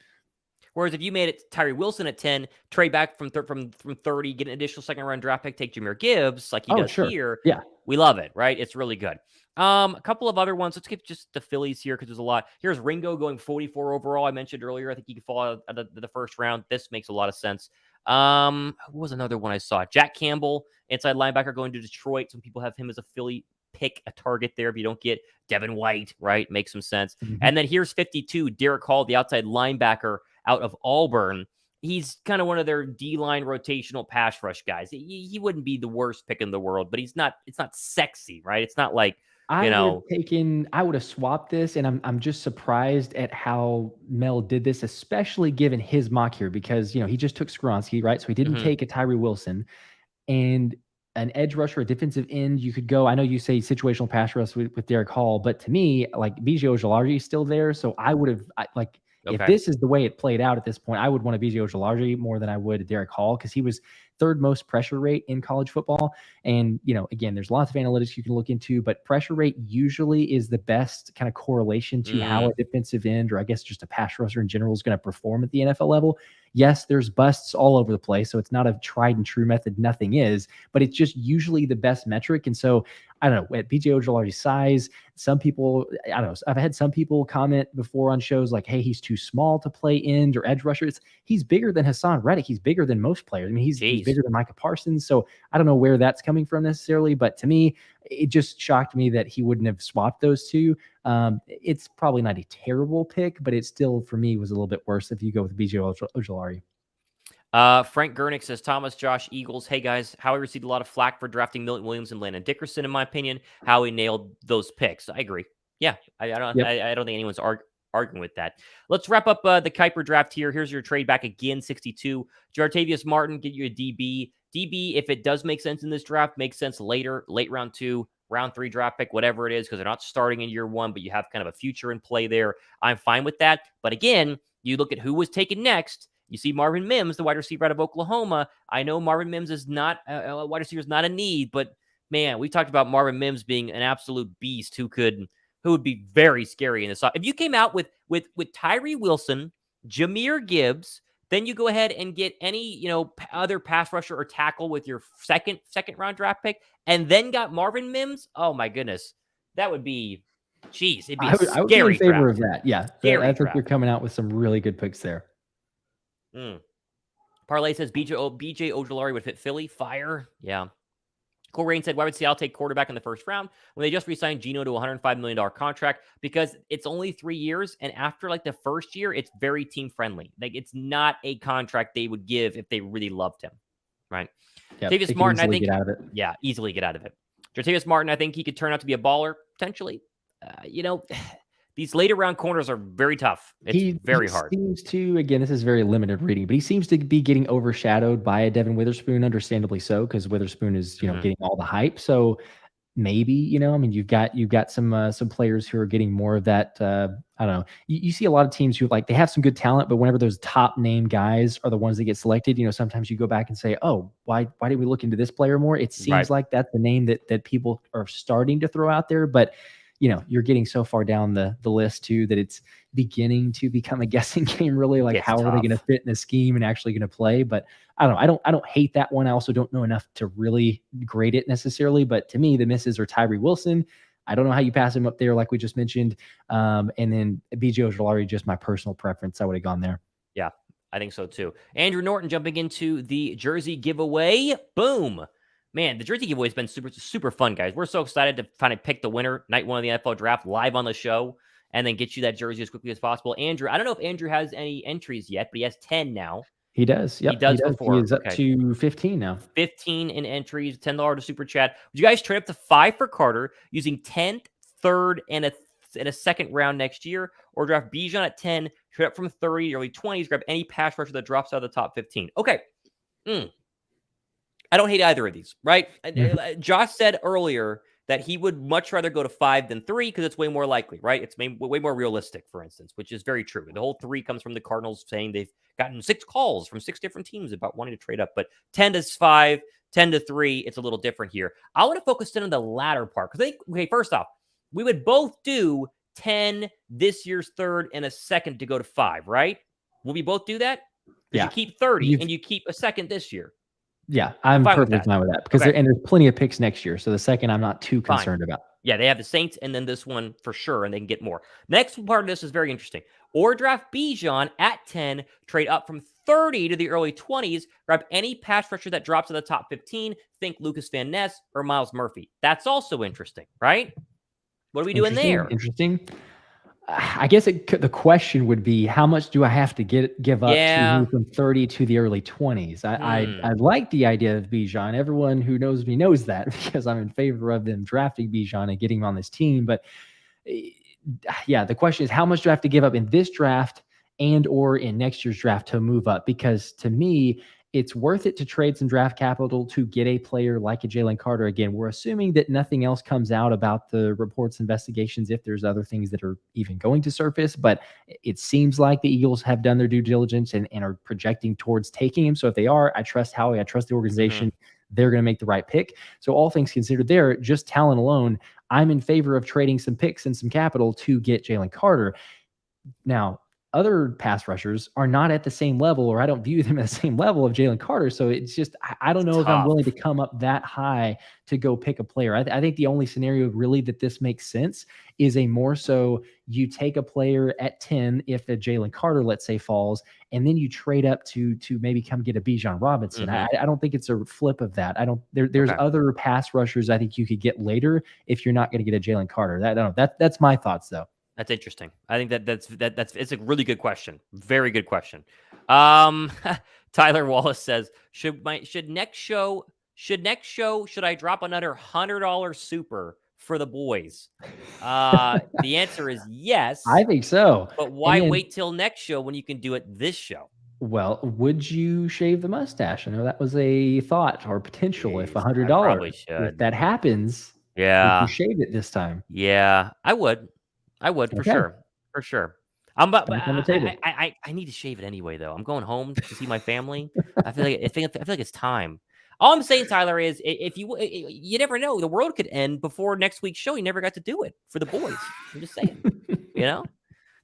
Whereas if you made it Tyree Wilson at 10, trade back from 30, get an additional second-round draft pick, take Jahmyr Gibbs like he does here. Yeah, we love it, right? It's really good. A couple of other ones. Let's get just the Phillies here because there's a lot. Here's Ringo going 44 overall. I mentioned earlier. I think he could fall out of the first round. This makes a lot of sense. What was another one I saw? Jack Campbell, inside linebacker, going to Detroit. Some people have him as a Philly pick, a target there if you don't get Devin White, right? Makes some sense. And then here's 52, Derek Hall, the outside linebacker out of Auburn. He's kind of one of their D-line rotational pass rush guys. He wouldn't be the worst pick in the world, but it's not sexy, right? It's not like, I would have swapped this, and I'm just surprised at how Mel did this, especially given his mock here, because he just took Skoronski, right? So he didn't take a Tyree Wilson, and an edge rusher, a defensive end. You could go. I know you say situational pass rush with Derek Hall, but to me, like, BJ Ojulari is still there, so I would have if this is the way it played out at this point, I would want to BJ Ojulari more than I would Derek Hall, because he was third most pressure rate in college football. And, again, there's lots of analytics you can look into, but pressure rate usually is the best kind of correlation to how a defensive end, or I guess just a pass rusher in general, is going to perform at the NFL level. Yes, there's busts all over the place, so it's not a tried and true method. Nothing is, but it's just usually the best metric. And so, I don't know, at BJ Ojulari's size, some people, I don't know, I've had some people comment before on shows like, hey, he's too small to play end or edge rusher. He's bigger than Hassan Reddick. He's bigger than most players. I mean, he's bigger than Micah Parsons. So I don't know where that's coming from necessarily, but to me, it just shocked me that he wouldn't have swapped those two. It's probably not a terrible pick, but it still, for me, was a little bit worse if you go with BJ Ojulari. Frank Gurnick says, Thomas, Josh, Eagles. Hey, guys, Howie received a lot of flack for drafting Milton Williams and Landon Dickerson, in my opinion. Howie nailed those picks. I agree. Yeah, I don't think anyone's arguing with that. Let's wrap up the Kiper draft here. Here's your trade back again, 62. Jartavius Martin, get you a DB. DB, if it does make sense in this draft, makes sense later, late round 2, round 3 draft pick, whatever it is, because they're not starting in year 1, but you have kind of a future in play there. I'm fine with that. But again, you look at who was taken next. You see Marvin Mims, the wide receiver out of Oklahoma. I know Marvin Mims is not a wide receiver, is not a need, but man, we talked about Marvin Mims being an absolute beast who could who would be very scary in this. If you came out with Tyree Wilson, Jahmyr Gibbs, then you go ahead and get any, other pass rusher or tackle with your second round draft pick, and then got Marvin Mims. Oh my goodness, that would be, it'd be I would be in favor of that. Yeah, I think you're coming out with some really good picks there. Parlay says BJ Ojulari would fit Philly. Fire, yeah. Cole Rain said, why would Seattle take quarterback in the first round when they just re-signed Geno to a $105 million contract? Because it's only 3 years, and after like the first year, it's very team friendly. Like, it's not a contract they would give if they really loved him, right? Yep, Jartavius Martin, I think, get out of it. Yeah, easily get out of it. Jartavius Martin, I think he could turn out to be a baller potentially. These later round corners are very tough. It's very hard. Seems to, again, this is very limited reading, but he seems to be getting overshadowed by a Devin Witherspoon, understandably so, because Witherspoon is, getting all the hype. So maybe, you've got some players who are getting more of that. I don't know. You see a lot of teams who they have some good talent, but whenever those top name guys are the ones that get selected, sometimes you go back and say, oh, why did we look into this player more? It seems like that's the name that people are starting to throw out there, but you're getting so far down the list too that it's beginning to become a guessing game, really. Like, how are they going to fit in a scheme and actually going to play? But I don't know. I don't hate that one. I also don't know enough to really grade it necessarily. But to me, the misses are Tyree Wilson. I don't know how you pass him up there, like we just mentioned. And then BJ Ojulari, just my personal preference. I would have gone there. Yeah, I think so too. Andrew Norton jumping into the jersey giveaway. Boom. Man, the jersey giveaway has been super, super fun, guys. We're so excited to kind of pick the winner night one of the NFL draft live on the show and then get you that jersey as quickly as possible. Andrew, I don't know if Andrew has any entries yet, but he has 10 now. He does. Yep, he does before. He is up to 15 now. 15 in entries, $10 to super chat. Would you guys trade up to 5 for Carter using 10th, 3rd, and a second round next year, or draft Bijan at 10, trade up from 30, early 20s, grab any pass rusher that drops out of the top 15? Okay. I don't hate either of these, right? Josh said earlier that he would much rather go to 5 than 3 because it's way more likely, right? It's way more realistic, for instance, which is very true. The whole 3 comes from the Cardinals saying they've gotten 6 calls from 6 different teams about wanting to trade up. But 10 to 5, 10 to 3, it's a little different here. I want to focus in on the latter part because first off, we would both do 10 this year's 3rd and a 2nd to go to 5, right? Will we both do that? Because you keep 30 and you keep a 2nd this year. Yeah, I'm perfectly fine with that because there's plenty of picks next year. So the 2nd, I'm not too concerned about. Yeah, they have the Saints and then this one for sure, and they can get more. Next part of this is very interesting. Or draft Bijan at 10, trade up from 30 to the early 20s, grab any pass rusher that drops to the top 15. Think Lucas Van Ness or Miles Murphy. That's also interesting, right? What are we doing there? Interesting. I guess the question would be, how much do I have to give up to move from 30 to the early 20s? I like the idea of Bijan. Everyone who knows me knows that because I'm in favor of them drafting Bijan and getting him on this team. But yeah, the question is, how much do I have to give up in this draft and or in next year's draft to move up? Because to me, it's worth it to trade some draft capital to get a player like a Jalen Carter. Again, we're assuming that nothing else comes out about the reports, investigations, if there's other things that are even going to surface. But it seems like the Eagles have done their due diligence and are projecting towards taking him. So if they are, I trust Howie. I trust the organization. They're going to make the right pick. So all things considered there, just talent alone, I'm in favor of trading some picks and some capital to get Jalen Carter. Now, other pass rushers are not at the same level, or I don't view them at the same level of Jalen Carter. So it's just, I don't know if I'm willing to come up that high to go pick a player. I think the only scenario really that this makes sense is a more so you take a player at 10 if a Jalen Carter, let's say, falls, and then you trade up to maybe come get a Bijan Robinson. I don't think it's a flip of that. There's other pass rushers I think you could get later if you're not going to get a Jalen Carter. That's my thoughts though. That's interesting. I think that's it's a really good question. Very good question. Tyler Wallace says, should next show I drop another $100 super for the boys? The answer is yes. I think so. But why wait till next show when you can do it this show? Well, would you shave the mustache? I know that was a thought or potential. If $100, if that happens, would you shave it this time? Yeah, I would for sure. I need to shave it anyway though. I'm going home to see my family. I feel like it's time. All I'm saying, Tyler, is if you never know, the world could end before next week's show. You never got to do it for the boys. I'm just saying,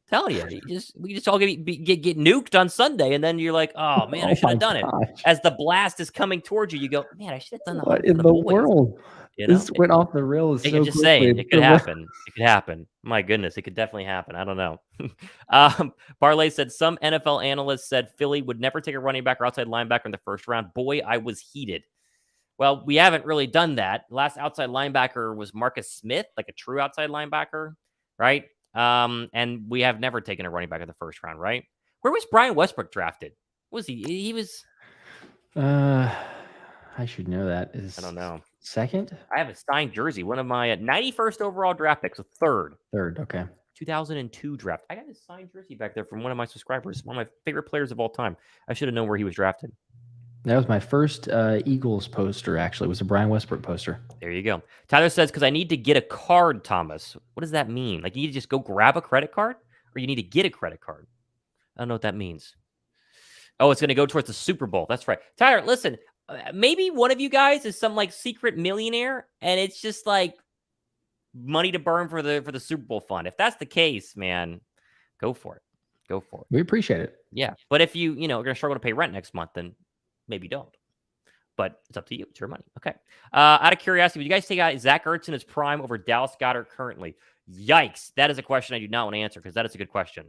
telling you, we just all get nuked on Sunday, and then you're like, oh man, I should have done it. As the blast is coming towards you, you go, man, I should have done the hunt for the boys. World? This went off the rails so just quickly. Saying, it could happen. It could happen. My goodness, it could definitely happen. I don't know. Parlay said some NFL analysts said Philly would never take a running back or outside linebacker in the first round. Boy, I was heated. Well, we haven't really done that. Last outside linebacker was Marcus Smith, like a true outside linebacker, right? And we have never taken a running back in the first round, right? Where was Brian Westbrook drafted? Was he? He was. I should know that. I don't know. Second? I have a signed jersey. One of my 91st overall draft picks, so third. Third, okay. 2002 draft. I got a signed jersey back there from one of my subscribers. One of my favorite players of all time. I should have known where he was drafted. That was my first Eagles poster, actually. It was a Brian Westbrook poster. There you go. Tyler says, because I need to get a card, Thomas. What does that mean? Like, you need to just go grab a credit card? Or you need to get a credit card? I don't know what that means. Oh, it's going to go towards the Super Bowl. That's right. Tyler, listen. Maybe one of you guys is some like secret millionaire, and it's just like money to burn for the Super Bowl fund. If that's the case, man, go for it. Go for it. We appreciate it. Yeah, but if you are going to struggle to pay rent next month, then maybe don't. But it's up to you. It's your money. Okay. Out of curiosity, would you guys take out Zach Ertz in his prime over Dallas Goedert currently? Yikes! That is a question I do not want to answer because that is a good question.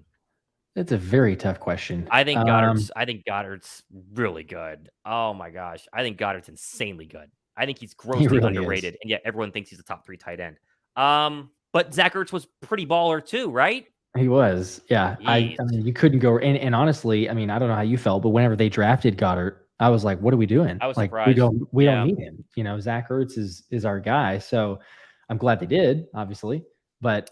It's a very tough question. I think Goddard's really good. Oh my gosh. I think Goddard's insanely good. I think he's grossly really underrated, and yet everyone thinks he's a top 3 tight end. But Zach Ertz was pretty baller too, right? He was. Yeah. I mean, you couldn't go. And honestly, I mean, I don't know how you felt, but whenever they drafted Goddard, I was like, what are we doing? I was like, surprised. We don't need him. Zach Ertz is our guy. So I'm glad they did, obviously. But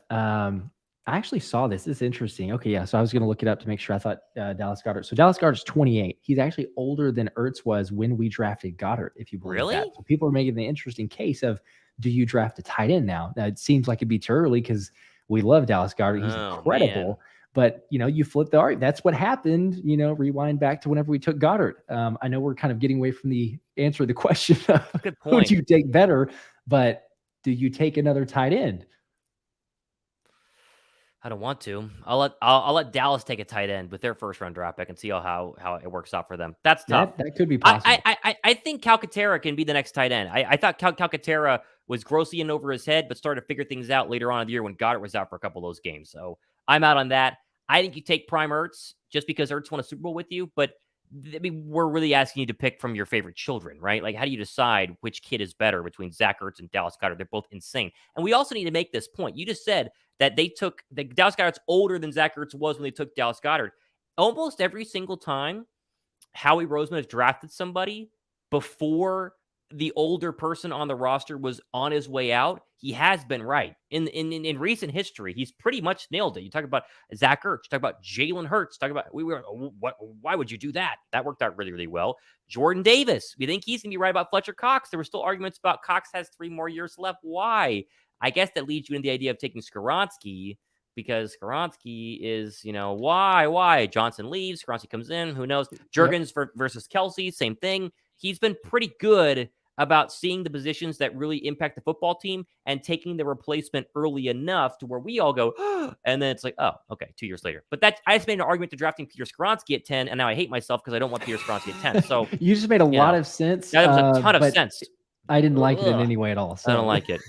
I actually saw this. This is interesting. Okay, yeah. So I was going to look it up to make sure. I thought Dallas Goedert. So Dallas Goedert's 28. He's actually older than Ertz was when we drafted Goedert, if you believe that. So people are making the interesting case of, do you draft a tight end now? Now, it seems like it'd be too early because we love Dallas Goedert. He's incredible. Man. But, you flip the art. That's what happened. Rewind back to whenever we took Goedert. I know we're kind of getting away from the answer to the question of good point. Who would you take better, but do you take another tight end? I don't want to. I'll let Dallas take a tight end with their first round draft pick and see how it works out for them. That's tough. That could be possible. I think Calcaterra can be the next tight end. I thought Calcaterra was grossly in over his head, but started to figure things out later on in the year when Goedert was out for a couple of those games. So I'm out on that. I think you take prime Ertz just because Ertz won a Super Bowl with you, but I mean, we're really asking you to pick from your favorite children, right? Like, how do you decide which kid is better between Zach Ertz and Dallas Goedert? They're both insane. And we also need to make this point. You just said that Dallas Goedert's older than Zach Ertz was when they took Dallas Goedert. Almost every single time Howie Roseman has drafted somebody before the older person on the roster was on his way out, he has been right. In recent history, he's pretty much nailed it. You talk about Zach Ertz, talk about Jalen Hurts, talk about why would you do that? That worked out really, really well. Jordan Davis, we think he's gonna be right about Fletcher Cox. There were still arguments about Cox has 3 more years left. Why? I guess that leads you into the idea of taking Skoronski because Skoronski is, why? Johnson leaves, Skoronski comes in, who knows? Jurgens versus Kelsey, same thing. He's been pretty good about seeing the positions that really impact the football team and taking the replacement early enough to where we all go, and then it's like, oh, okay, 2 years later. But I just made an argument to drafting Peter Skoronski at 10, and now I hate myself because I don't want Peter Skoronski at 10. So you just made a lot of sense. That was a ton of sense. I didn't like it in any way at all. So. I don't like it.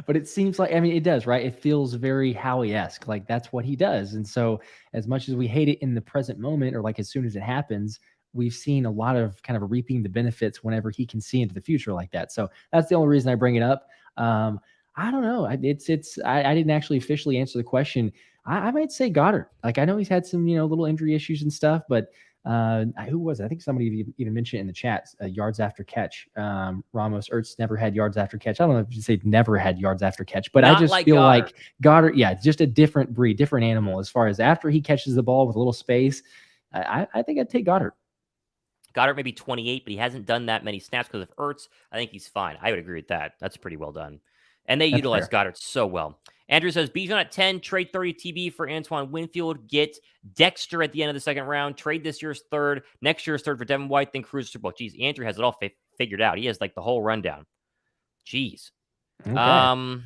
But it seems like, it does, right? It feels very Howie-esque. Like, that's what he does. And so as much as we hate it in the present moment, or like as soon as it happens, we've seen a lot of kind of reaping the benefits whenever he can see into the future like that. So that's the only reason I bring it up. I don't know. I didn't actually officially answer the question. I might say Goedert. Like, I know he's had some, little injury issues and stuff, but who was it? I think somebody even mentioned it in the chat, yards after catch. Ramos Ertz never had yards after catch. I don't know if you say never had yards after catch, but I just feel like Goedert, just a different breed, different animal as far as after he catches the ball with a little space. I think I'd take Goedert. Goedert may be 28, but he hasn't done that many snaps because of Ertz. I think he's fine. I would agree with that. That's pretty well done. And they utilize Goedert so well. Andrew says, Bijan at 10, trade 30 TB for Antoine Winfield, get Dexter at the end of the second round, trade this year's third, next year's third for Devon White, then cruise Super Bowl. Geez, Andrew has it all figured out. He has like the whole rundown. Jeez. Okay.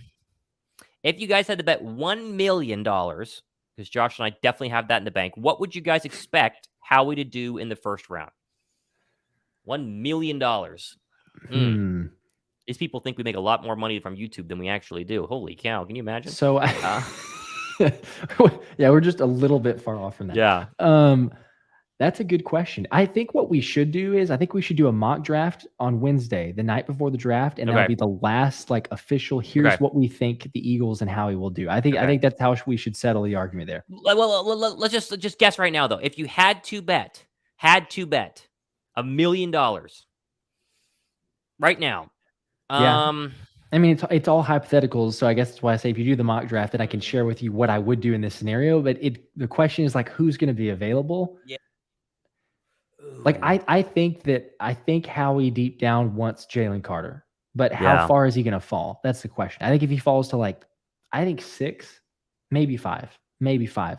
If you guys had to bet $1 million, because Josh and I definitely have that in the bank, what would you guys expect Howie to do in the first round? $1 million. These people think we make a lot more money from YouTube than we actually do. Holy cow. Can you imagine? So, yeah, we're just a little bit far off from that. Yeah. That's a good question. I think what we should do is we should do a mock draft on Wednesday, the night before the draft, and that'll be the last like official. Here's what we think the Eagles and Howie will do. I think that's how we should settle the argument there. Well, let's just guess right now though. If you had to bet $1 million right now. Yeah. I mean, it's all hypotheticals, so I guess that's why I say if you do the mock draft, then I can share with you what I would do in this scenario. But the question is like, who's going to be available? Yeah. Like I think Howie deep down wants Jalen Carter, but how far is he going to fall? That's the question. I think if he falls to like, I think 6, maybe 5,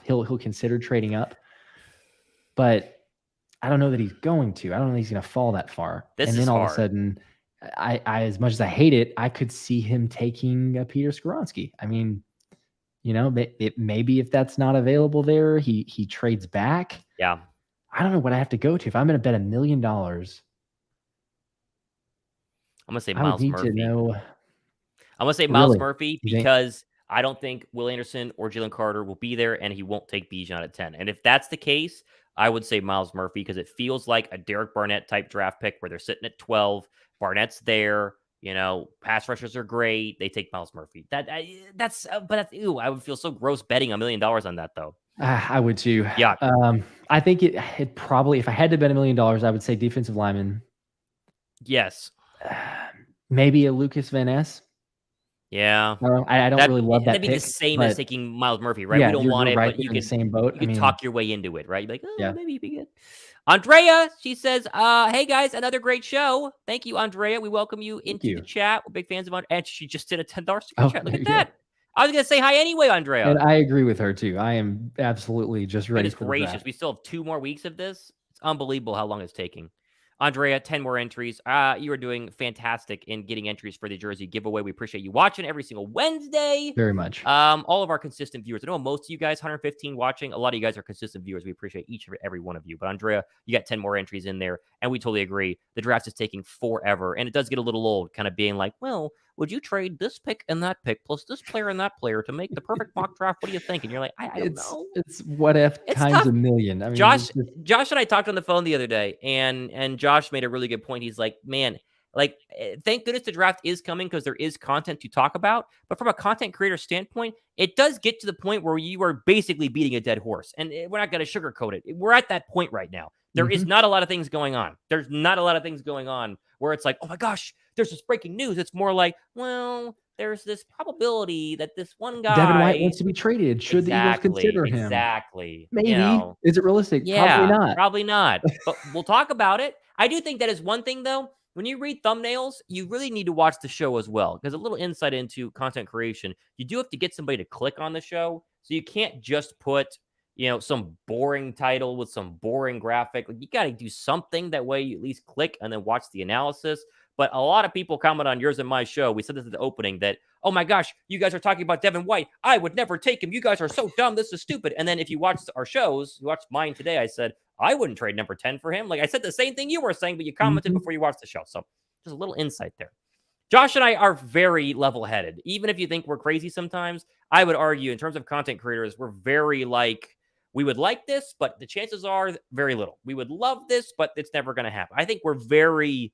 he'll consider trading up, but I don't know that he's going to. I don't know that he's going to fall that far. And then all of a sudden, I as much as I hate it, I could see him taking Peter Skoronski. I mean, maybe if that's not available there, he trades back. Yeah. I don't know what I have to go to. If I'm going to bet $1 million, I'm going to say Miles Murphy. I'm going to say Miles Murphy because I don't think Will Anderson or Jalen Carter will be there, and he won't take Bijan at 10. And if that's the case, I would say Miles Murphy because it feels like a Derek Barnett type draft pick where they're sitting at 12. Barnett's there. Pass rushers are great. They take Miles Murphy. But I would feel so gross betting $1 million on that though. I would too. Yeah. I think it probably, if I had to bet $1 million, I would say defensive lineman. Yes. Maybe a Lucas Van Ness. Yeah. I don't really love that. That'd be the same as taking Miles Murphy, right? Yeah, we don't want it, right, but you can same boat. You can talk your way into it, right? You're like, maybe he'd be good. Andrea, she says, hey guys, another great show. Thank you, Andrea. We welcome you into the chat. We're big fans of Andrea. And she just did a $10 super chat. Look at that. I was going to say hi anyway, Andrea. And I agree with her too. I am absolutely just ready for the draft. We still have 2 more weeks of this. It's unbelievable how long it's taking. Andrea, 10 more entries. You are doing fantastic in getting entries for the jersey giveaway. We appreciate you watching every single Wednesday. Very much. All of our consistent viewers. I know most of you guys, 115 watching. A lot of you guys are consistent viewers. We appreciate each and every one of you. But Andrea, you got 10 more entries in there. And we totally agree. The draft is taking forever. And it does get a little old, kind of being like, well, would you trade this pick and that pick plus this player and that player to make the perfect mock draft? What do you think? And you're like, I don't know. It's what if times tough. A million. I mean, Josh and I talked on the phone the other day, and Josh made a really good point. He's like, man, like, thank goodness the draft is coming because there is content to talk about. But from a content creator standpoint, it does get to the point where you are basically beating a dead horse. And we're not going to sugarcoat it. We're at that point right now. There is not a lot of things going on. There's not a lot of things going on where it's like, oh my gosh, there's this breaking news. It's more like, well, there's this probability that this one guy, Devin White, wants to be traded. Should the Eagles consider him? Exactly. Maybe. Is it realistic? Yeah, probably not. But we'll talk about it. I do think that is one thing, though. When you read thumbnails, you really need to watch the show as well. Because a little insight into content creation, you do have to get somebody to click on the show. So you can't just put some boring title with some boring graphic. Like, you got to do something that way you at least click and then watch the analysis. But a lot of people comment on yours and my show. We said this at the opening that, oh my gosh, you guys are talking about Devin White. I would never take him. You guys are so dumb. This is stupid. And then if you watch our shows, you watched mine today, I said, I wouldn't trade number 10 for him. Like I said the same thing you were saying, but you commented before you watched the show. So just a little insight there. Josh and I are very level-headed. Even if you think we're crazy sometimes, I would argue in terms of content creators, we're very like, we would like this, but the chances are very little. We would love this, but it's never going to happen. I think we're we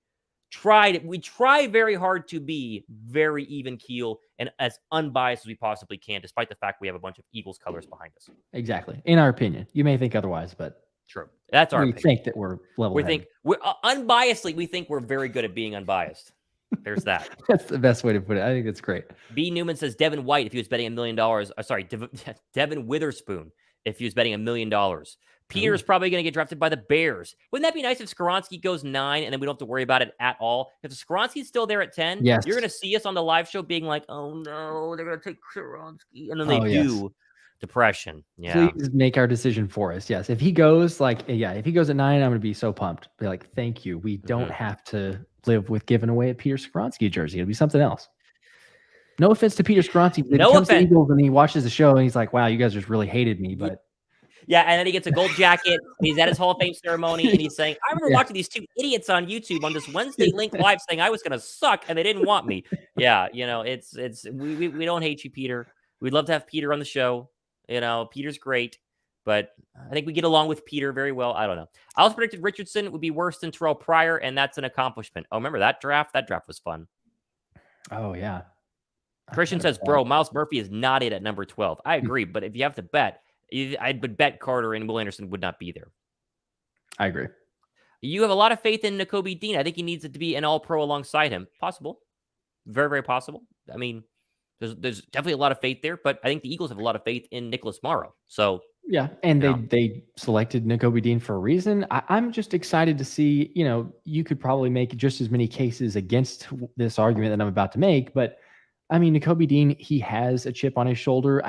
try very hard to be very even keel and as unbiased as we possibly can, despite the fact we have a bunch of Eagles colors behind us. Exactly. In our opinion. You may think otherwise, but true. That's our opinion. We think that we're level. We think we're unbiasedly, we think we're very good at being unbiased. There's that. That's the best way to put it. I think that's great. B. Newman says Devin White, if he was betting $1 million, Devin Witherspoon, if he was betting $1 million. Peter's probably going to get drafted by the Bears. Wouldn't that be nice if Skoronski goes 9 and then we don't have to worry about it at all? If Skoronski's still there at 10, yes, you're going to see us on the live show being like, oh no, they're going to take Skoronski. And then they do. Depression. Yeah. Please make our decision for us. Yes. If he goes if he goes at 9, I'm going to be so pumped. Be like, thank you. We don't have to, live with giving away a Peter Skoronski jersey. It'll be something else. No offense to Peter Skoronski, but No he comes to offense. Eagles and he watches the show and he's like, wow, you guys just really hated me. But yeah, and then he gets a gold jacket. He's at his Hall of Fame ceremony, and he's saying, I remember watching these two idiots on YouTube on this Wednesday Linc Live saying I was going to suck, and they didn't want me. Yeah, we don't hate you, Peter. We'd love to have Peter on the show. Peter's great, but I think we get along with Peter very well. I don't know. I also predicted Richardson would be worse than Terrell Pryor, and that's an accomplishment. Oh, remember that draft? That draft was fun. Oh, yeah. Christian says, bro, Miles Murphy is not it at number 12. I agree, but if you have to bet, I would bet Carter and Will Anderson would not be there. I agree. You have a lot of faith in Nakobe Dean. I think he needs it to be an all-pro alongside him. Possible. Very, very possible. I mean, there's definitely a lot of faith there, but I think the Eagles have a lot of faith in Nicholas Morrow. So yeah, and they selected Nakobe Dean for a reason. I'm just excited to see, you could probably make just as many cases against this argument that I'm about to make, but I mean, Nakobe Dean, he has a chip on his shoulder.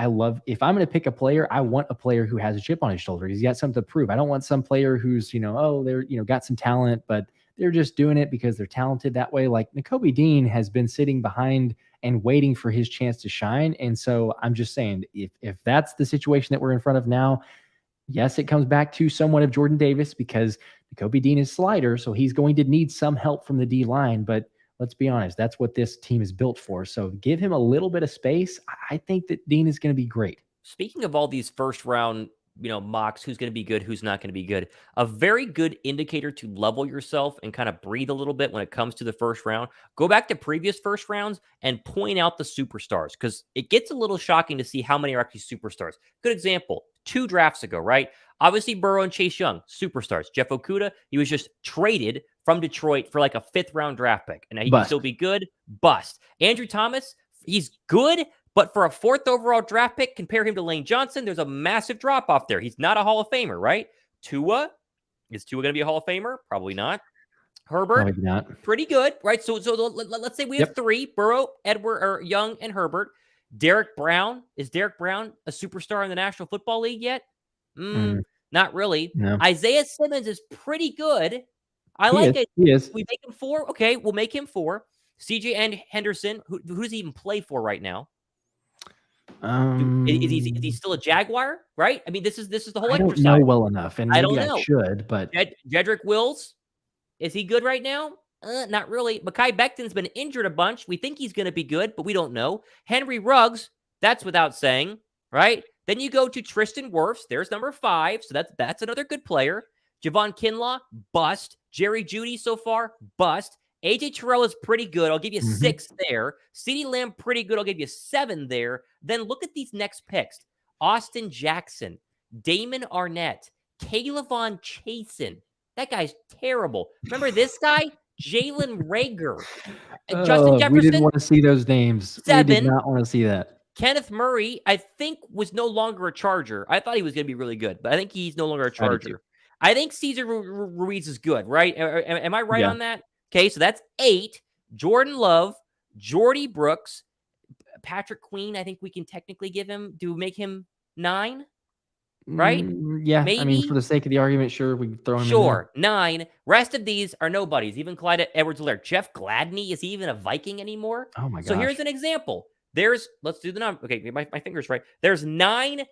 If I'm going to pick a player, I want a player who has a chip on his shoulder. He's got something to prove. I don't want some player who's, they're, got some talent, but they're just doing it because they're talented that way. Like Nakobe Dean has been sitting behind and waiting for his chance to shine. And so I'm just saying, if that's the situation that we're in front of now, yes, it comes back to somewhat of Jordan Davis because Nakobe Dean is slider. So he's going to need some help from the D line, but let's be honest, that's what this team is built for. So give him a little bit of space. I think that Dean is going to be great. Speaking of all these first round, mocks, who's going to be good, who's not going to be good, a very good indicator to level yourself and kind of breathe a little bit when it comes to the first round. Go back to previous first rounds and point out the superstars because it gets a little shocking to see how many are actually superstars. Good example, 2 drafts ago, right? Obviously, Burrow and Chase Young, superstars. Jeff Okudah, he was just traded from Detroit for like a 5th round draft pick. And he can still be good. Bust. Andrew Thomas, he's good, but for a 4th overall draft pick, compare him to Lane Johnson, there's a massive drop off there. He's not a Hall of Famer, right? Tua, is Tua going to be a Hall of Famer? Probably not. Herbert, probably not. Pretty good, right? So let's say we have 3, Burrow, Young, and Herbert. Derek Brown, is Derek Brown a superstar in the National Football League yet? Not really. No. Isaiah Simmons is pretty good. He is. We make him 4. Okay, we'll make him 4. CJ and Henderson, who does he even play for right now? Is he still a Jaguar? Right? I mean, this is the whole exercise. I don't know well enough, and maybe I should, but Jedrick Wills, is he good right now? Not really. Mekhi Becton's been injured a bunch. We think he's going to be good, but we don't know. Henry Ruggs, that's without saying, right? Then you go to Tristan Wirfs. There's number 5, so that's another good player. Javon Kinlaw, bust. Jerry Jeudy so far, bust. AJ Terrell is pretty good. I'll give you 6 there. CeeDee Lamb, pretty good. I'll give you 7 there. Then look at these next picks. Austin Jackson, Damon Arnett, Kayvon Chasen. That guy's terrible. Remember this guy? Jalen Reagor. Justin Jefferson. We didn't want to see those names. 7. We did not want to see that. Kenneth Murray, I think, was no longer a Charger. I thought he was going to be really good, but I think he's no longer a Charger. I think Cesar Ruiz is good, right? Am I right on that? Okay, so that's 8. Jordan Love, Jordy Brooks, Patrick Queen, I think we can technically give him, make him 9? Right? Yeah, maybe. I mean, for the sake of the argument, sure, we can throw him in. Sure, 9. Rest of these are nobodies. Even Clyde Edwards-Helaire. Jeff Gladney, is he even a Viking anymore? Oh my gosh. So here's an example. Let's do the number. Okay, my finger's right. There's 9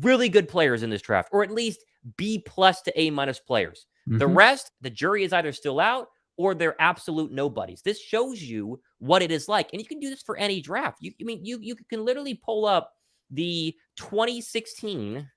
really good players in this draft, or at least B+ to A- players. The rest, the jury is either still out or they're absolute nobodies. This shows you what it is like. And you can do this for any draft. You can literally pull up the 2016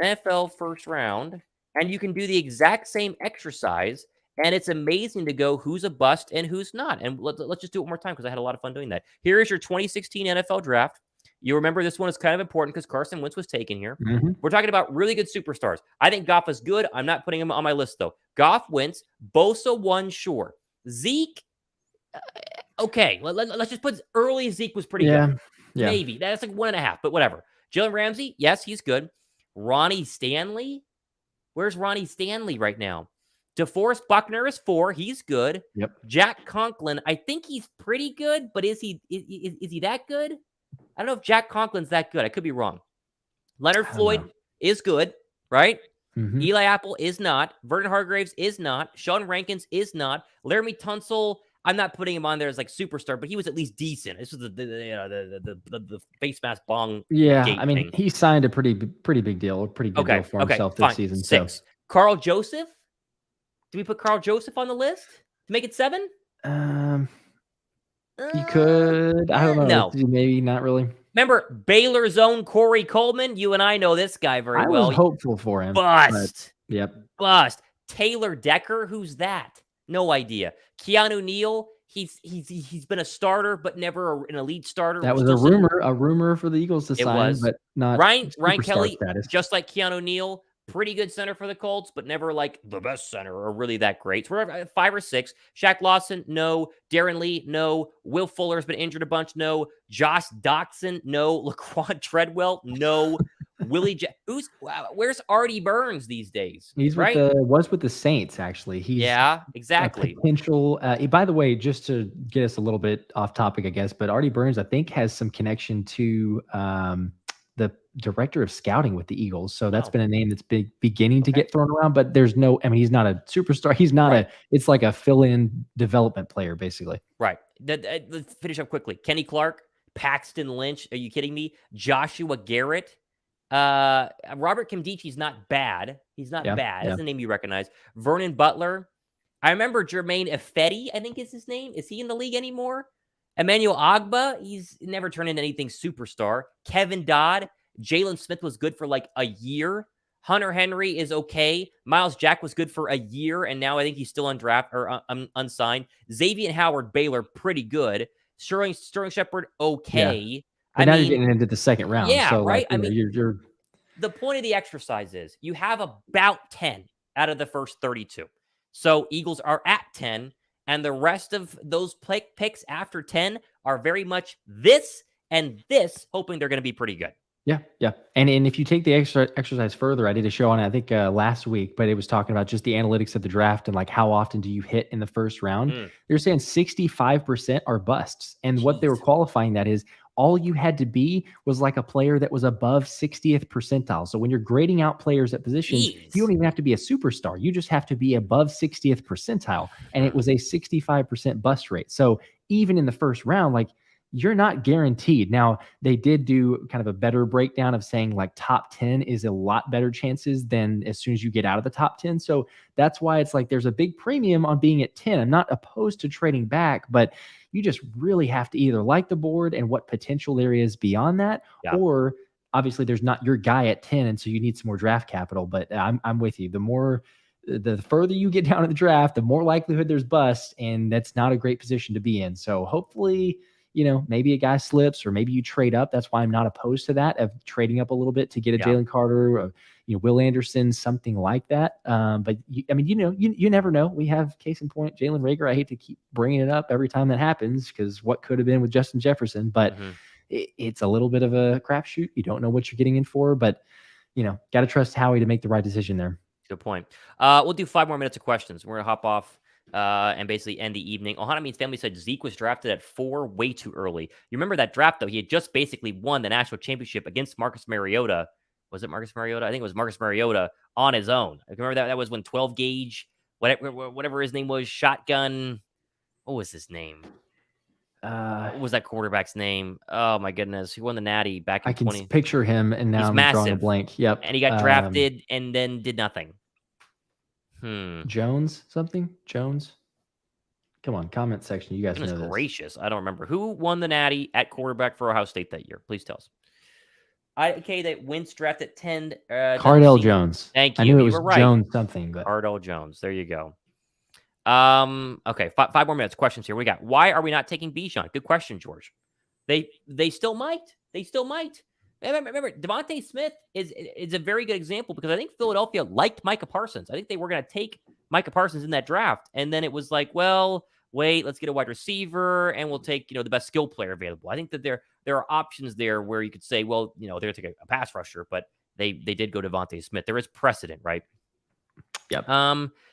NFL first round, and you can do the exact same exercise, and it's amazing to go who's a bust and who's not. And let's just do it one more time because I had a lot of fun doing that. Here is your 2016 NFL draft. You remember this one is kind of important because Carson Wentz was taken here. We're talking about really good superstars. I think Goff is good. I'm not putting him on my list, though. Goff, Wentz, Bosa, 1, sure. Zeke, okay. Let's just put early Zeke was pretty good. Yeah. Maybe. That's like 1.5, but whatever. Jalen Ramsey, yes, he's good. Ronnie Stanley? Where's Ronnie Stanley right now? DeForest Buckner is 4. He's good. Yep. Jack Conklin, I think he's pretty good, but is he that good? I don't know if Jack Conklin's that good. I could be wrong. Leonard Floyd is good, right? Eli Apple is not. Vernon Hargraves is not. Sean Rankins is not. Laramie Tunsil, I'm not putting him on there as like superstar, but he was at least decent. This was the face mask bong. Yeah, I mean, thing. he signed a pretty big deal, a pretty good deal for himself this season. 6. So Carl Joseph. Do we put Carl Joseph on the list to make it 7? You could. I don't know. No. Maybe not really. Remember Baylor's own Corey Coleman? You and I know this guy very well. I was hopeful for him. Bust. Yep. Bust. Taylor Decker, who's that? No idea. Keanu Neal, he's been a starter, but never an elite starter. That was a rumor for the Eagles to sign, but not Ryan Kelly, status. just like Keanu Neal, pretty good center for the Colts, but never like the best center or really that great. So we're at 5 or 6. Shaq Lawson, no. Darren Lee, no. Will Fuller's been injured a bunch, no. Josh Doxson, no. Laquan Treadwell, no. Willie where's Artie Burns these days? He's was with the Saints, actually. He's exactly. Potential. By the way, just to get us a little bit off topic, I guess, but Artie Burns, I think, has some connection to the director of scouting with the Eagles. So that's been a name that's beginning to get thrown around, but there's no, I mean, he's not a superstar. He's not it's like a fill-in development player, basically. Right. Let's finish up quickly. Kenny Clark, Paxton Lynch. Are you kidding me? Joshua Garrett. Robert Kimdichi's not bad. He's not bad. That's a name you recognize. Vernon Butler. I remember Jermaine Ifedi, I think is his name. Is he in the league anymore? Emmanuel Agba, he's never turned into anything superstar. Kevin Dodd. Jalen Smith was good for like a year. Hunter Henry is okay. Miles Jack was good for a year, and now I think he's still undrafted or unsigned. Xavier Howard, Baylor, pretty good. Sterling Shepard, okay. Yeah. But now you're getting into the second round. Yeah, so right. Like, you're the point of the exercise is you have about 10 out of the first 32. So Eagles are at 10, and the rest of those picks after 10 are very much this and this, hoping they're going to be pretty good. Yeah. And if you take the exercise further, I did a show on it, I think last week, but it was talking about just the analytics of the draft and like how often do you hit in the first round. They're saying 65% are busts. And what they were qualifying that is all you had to be was like a player that was above 60th percentile. So when you're grading out players at positions, you don't even have to be a superstar. You just have to be above 60th percentile. And it was a 65% bust rate. So even in the first round, like, you're not guaranteed. Now, they did do kind of a better breakdown of saying like top 10 is a lot better chances than as soon as you get out of the top 10. So that's why it's like there's a big premium on being at 10. I'm not opposed to trading back, but you just really have to either like the board and what potential there is beyond that, or obviously there's not your guy at 10, and so you need some more draft capital. But I'm with you. The further you get down in the draft, the more likelihood there's bust, and that's not a great position to be in. So hopefully, maybe a guy slips, or maybe you trade up. That's why I'm not opposed to that, of trading up a little bit to get a Jalen Carter, or, Will Anderson, something like that. But you never know. We have case in point, Jalen Reagor. I hate to keep bringing it up every time that happens, because what could have been with Justin Jefferson, but it's a little bit of a crapshoot. You don't know what you're getting in for, but got to trust Howie to make the right decision there. Good point. We'll do 5 more minutes of questions. We're going to hop off and basically end the evening. Ohana Means Family said Zeke was drafted at 4 way too early. You remember that draft, though? He had just basically won the national championship against Marcus Mariota. Was it Marcus Mariota? I think it was Marcus Mariota on his own. I remember that was when 12 gauge, whatever his name was, shotgun. What was his name? What was that quarterback's name? Oh my goodness. He won the Natty back in 20. I can picture him, and now I'm drawing a blank. Yep. And he got drafted and then did nothing. Jones? Come on, comment section. You guys know this. Gracious. I don't remember. Who won the Natty at quarterback for Ohio State that year? Please tell us. That Wentz drafted 10. Cardell Jones. Thank you. I knew it was right. Jones something. But Cardell Jones. There you go. Okay, 5 more minutes. Questions here. We got, why are we not taking Bijan? Good question, George. They still might. Remember, Devontae Smith is a very good example, because I think Philadelphia liked Micah Parsons. I think they were going to take Micah Parsons in that draft, and then it was like, well, wait, let's get a wide receiver, and we'll take the best skill player available. I think that there are options there where you could say, well, they're going to take a pass rusher, but they did go Devontae Smith. There is precedent, right? Yep.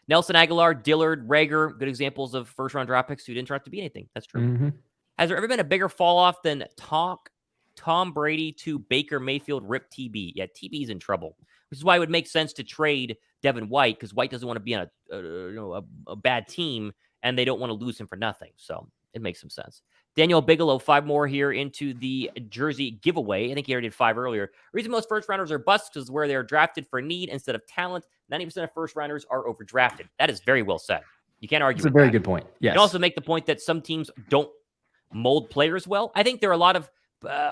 Nelson Aguilar, Dillard, Reagor, good examples of first-round draft picks who didn't turn out to be anything. That's true. Has there ever been a bigger fall-off than talk Tom Brady to Baker Mayfield, rip TB. Yeah, TB's in trouble, which is why it would make sense to trade Devin White, because White doesn't want to be on a bad team, and they don't want to lose him for nothing. So it makes some sense. Daniel Bigelow, 5 more here into the jersey giveaway. I think he already did 5 earlier. Reason most first rounders are busts is where they are drafted for need instead of talent. 90% of first rounders are overdrafted. That is very well said. You can't argue. It's a very good point. Yes. You can also make the point that some teams don't mold players well. I think there are a lot of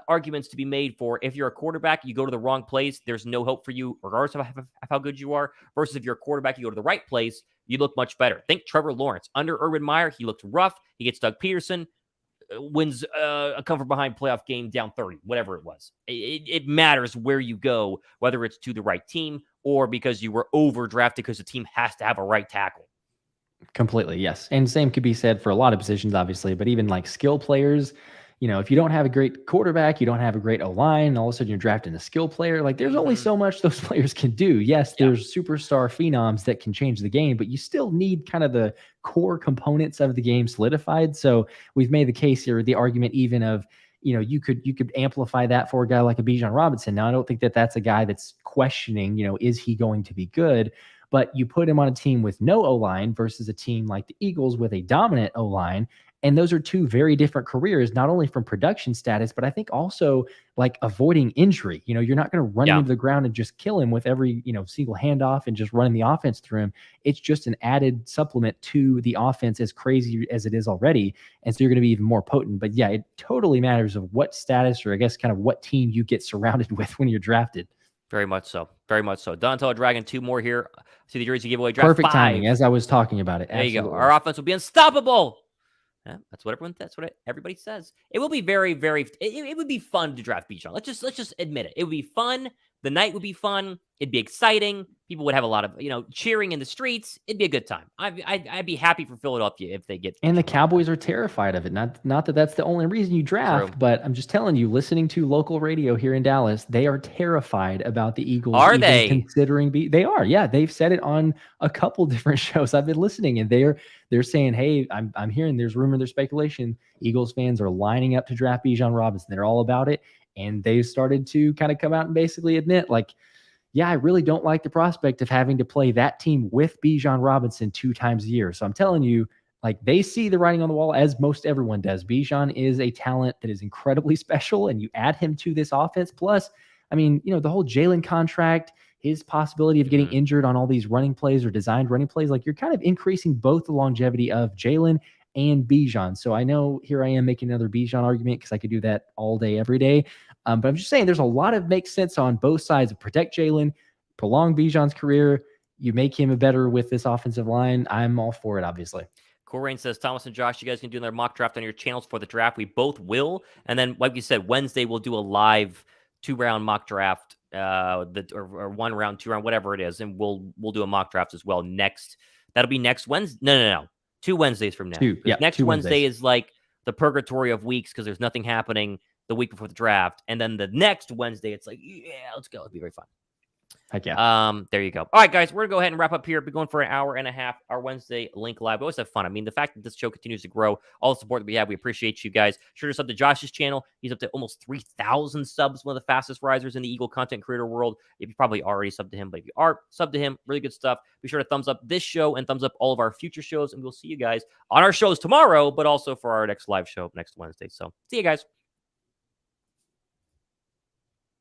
arguments to be made for if you're a quarterback, you go to the wrong place, there's no hope for you, regardless of how good you are, versus if you're a quarterback, you go to the right place, you look much better. Think Trevor Lawrence. Under Urban Meyer, he looked rough. He gets Doug Peterson, wins a come-from-behind playoff game down 30, whatever it was. It matters where you go, whether it's to the right team or because you were overdrafted because the team has to have a right tackle. Completely, yes. And same could be said for a lot of positions, obviously, but even like skill players, if you don't have a great quarterback, you don't have a great O-line, and all of a sudden you're drafting a skill player, like there's only so much those players can do. Yes, there's superstar phenoms that can change the game, but you still need kind of the core components of the game solidified. So we've made the case here, the argument even of, you could amplify that for a guy like a Bijan Robinson. Now, I don't think that that's a guy that's questioning, is he going to be good? But you put him on a team with no O-line versus a team like the Eagles with a dominant O-line. And those are 2 very different careers, not only from production status, but I think also like avoiding injury. You're not going to run him into the ground and just kill him with every, single handoff and just running the offense through him. It's just an added supplement to the offense, as crazy as it is already. And so you're going to be even more potent. But yeah, it totally matters of what status, or I guess kind of what team you get surrounded with when you're drafted. Very much so. Very much so. Donatello Dragon, 2 more here. See the jersey giveaway. Draft Perfect 5. timing, as I was talking about it. There Absolutely. you go. Our offense will be unstoppable. Yeah, that's what everybody says. It will be very, very. It would be fun to draft Bijan. Let's just admit it. It would be fun. The night would be fun. It'd be exciting. People would have a lot of cheering in the streets. It'd be a good time. I'd be happy for Philadelphia if they get. And the Cowboys are terrified of it. Not that that's the only reason you draft, True. but I'm just telling you, listening to local radio here in Dallas, they are terrified about the Eagles. Are even they? Considering they are. Yeah, they've said it on a couple different shows. I've been listening, and they're saying, hey, I'm hearing there's rumor, there's speculation. Eagles fans are lining up to draft Bijan Robinson. They're all about it. And they've started to kind of come out and basically admit, like, yeah, I really don't like the prospect of having to play that team with Bijan Robinson 2 times a year. So I'm telling you, like, they see the writing on the wall, as most everyone does. Bijan is a talent that is incredibly special, and you add him to this offense. Plus, I mean, the whole Jalen contract, his possibility of getting injured on all these running plays or designed running plays, like, you're kind of increasing both the longevity of Jalen and Bijan. So I know here I am making another Bijan argument because I could do that all day, every day. But I'm just saying there's a lot of makes sense on both sides of protect Jalen, prolong Bijan's career. You make him a better with this offensive line. I'm all for it, obviously. Cool Rain says, Thomas and Josh, you guys can do another mock draft on your channels for the draft. We both will. And then, like you said, Wednesday we'll do a live 2-round mock draft, or 1 round, 2 round, whatever it is. And we'll do a mock draft as well next. That'll be next Wednesday. No. 2 Wednesdays from now. Next Wednesday is like the purgatory of weeks because there's nothing happening the week before the draft. And then the next Wednesday, it's like, yeah, let's go. It'll be very fun. Heck yeah. There you go. All right, guys, we're going to go ahead and wrap up here. We're going for an hour and a half, our Wednesday Linc Live. We always have fun. I mean, the fact that this show continues to grow, all the support that we have, we appreciate you guys. Sure to sub to Josh's channel. He's up to almost 3,000 subs, one of the fastest risers in the Eagle content creator world. If you probably already subbed to him, but if you are, sub to him. Really good stuff. Be sure to thumbs up this show and thumbs up all of our future shows, and we'll see you guys on our shows tomorrow, but also for our next live show next Wednesday. So see you guys.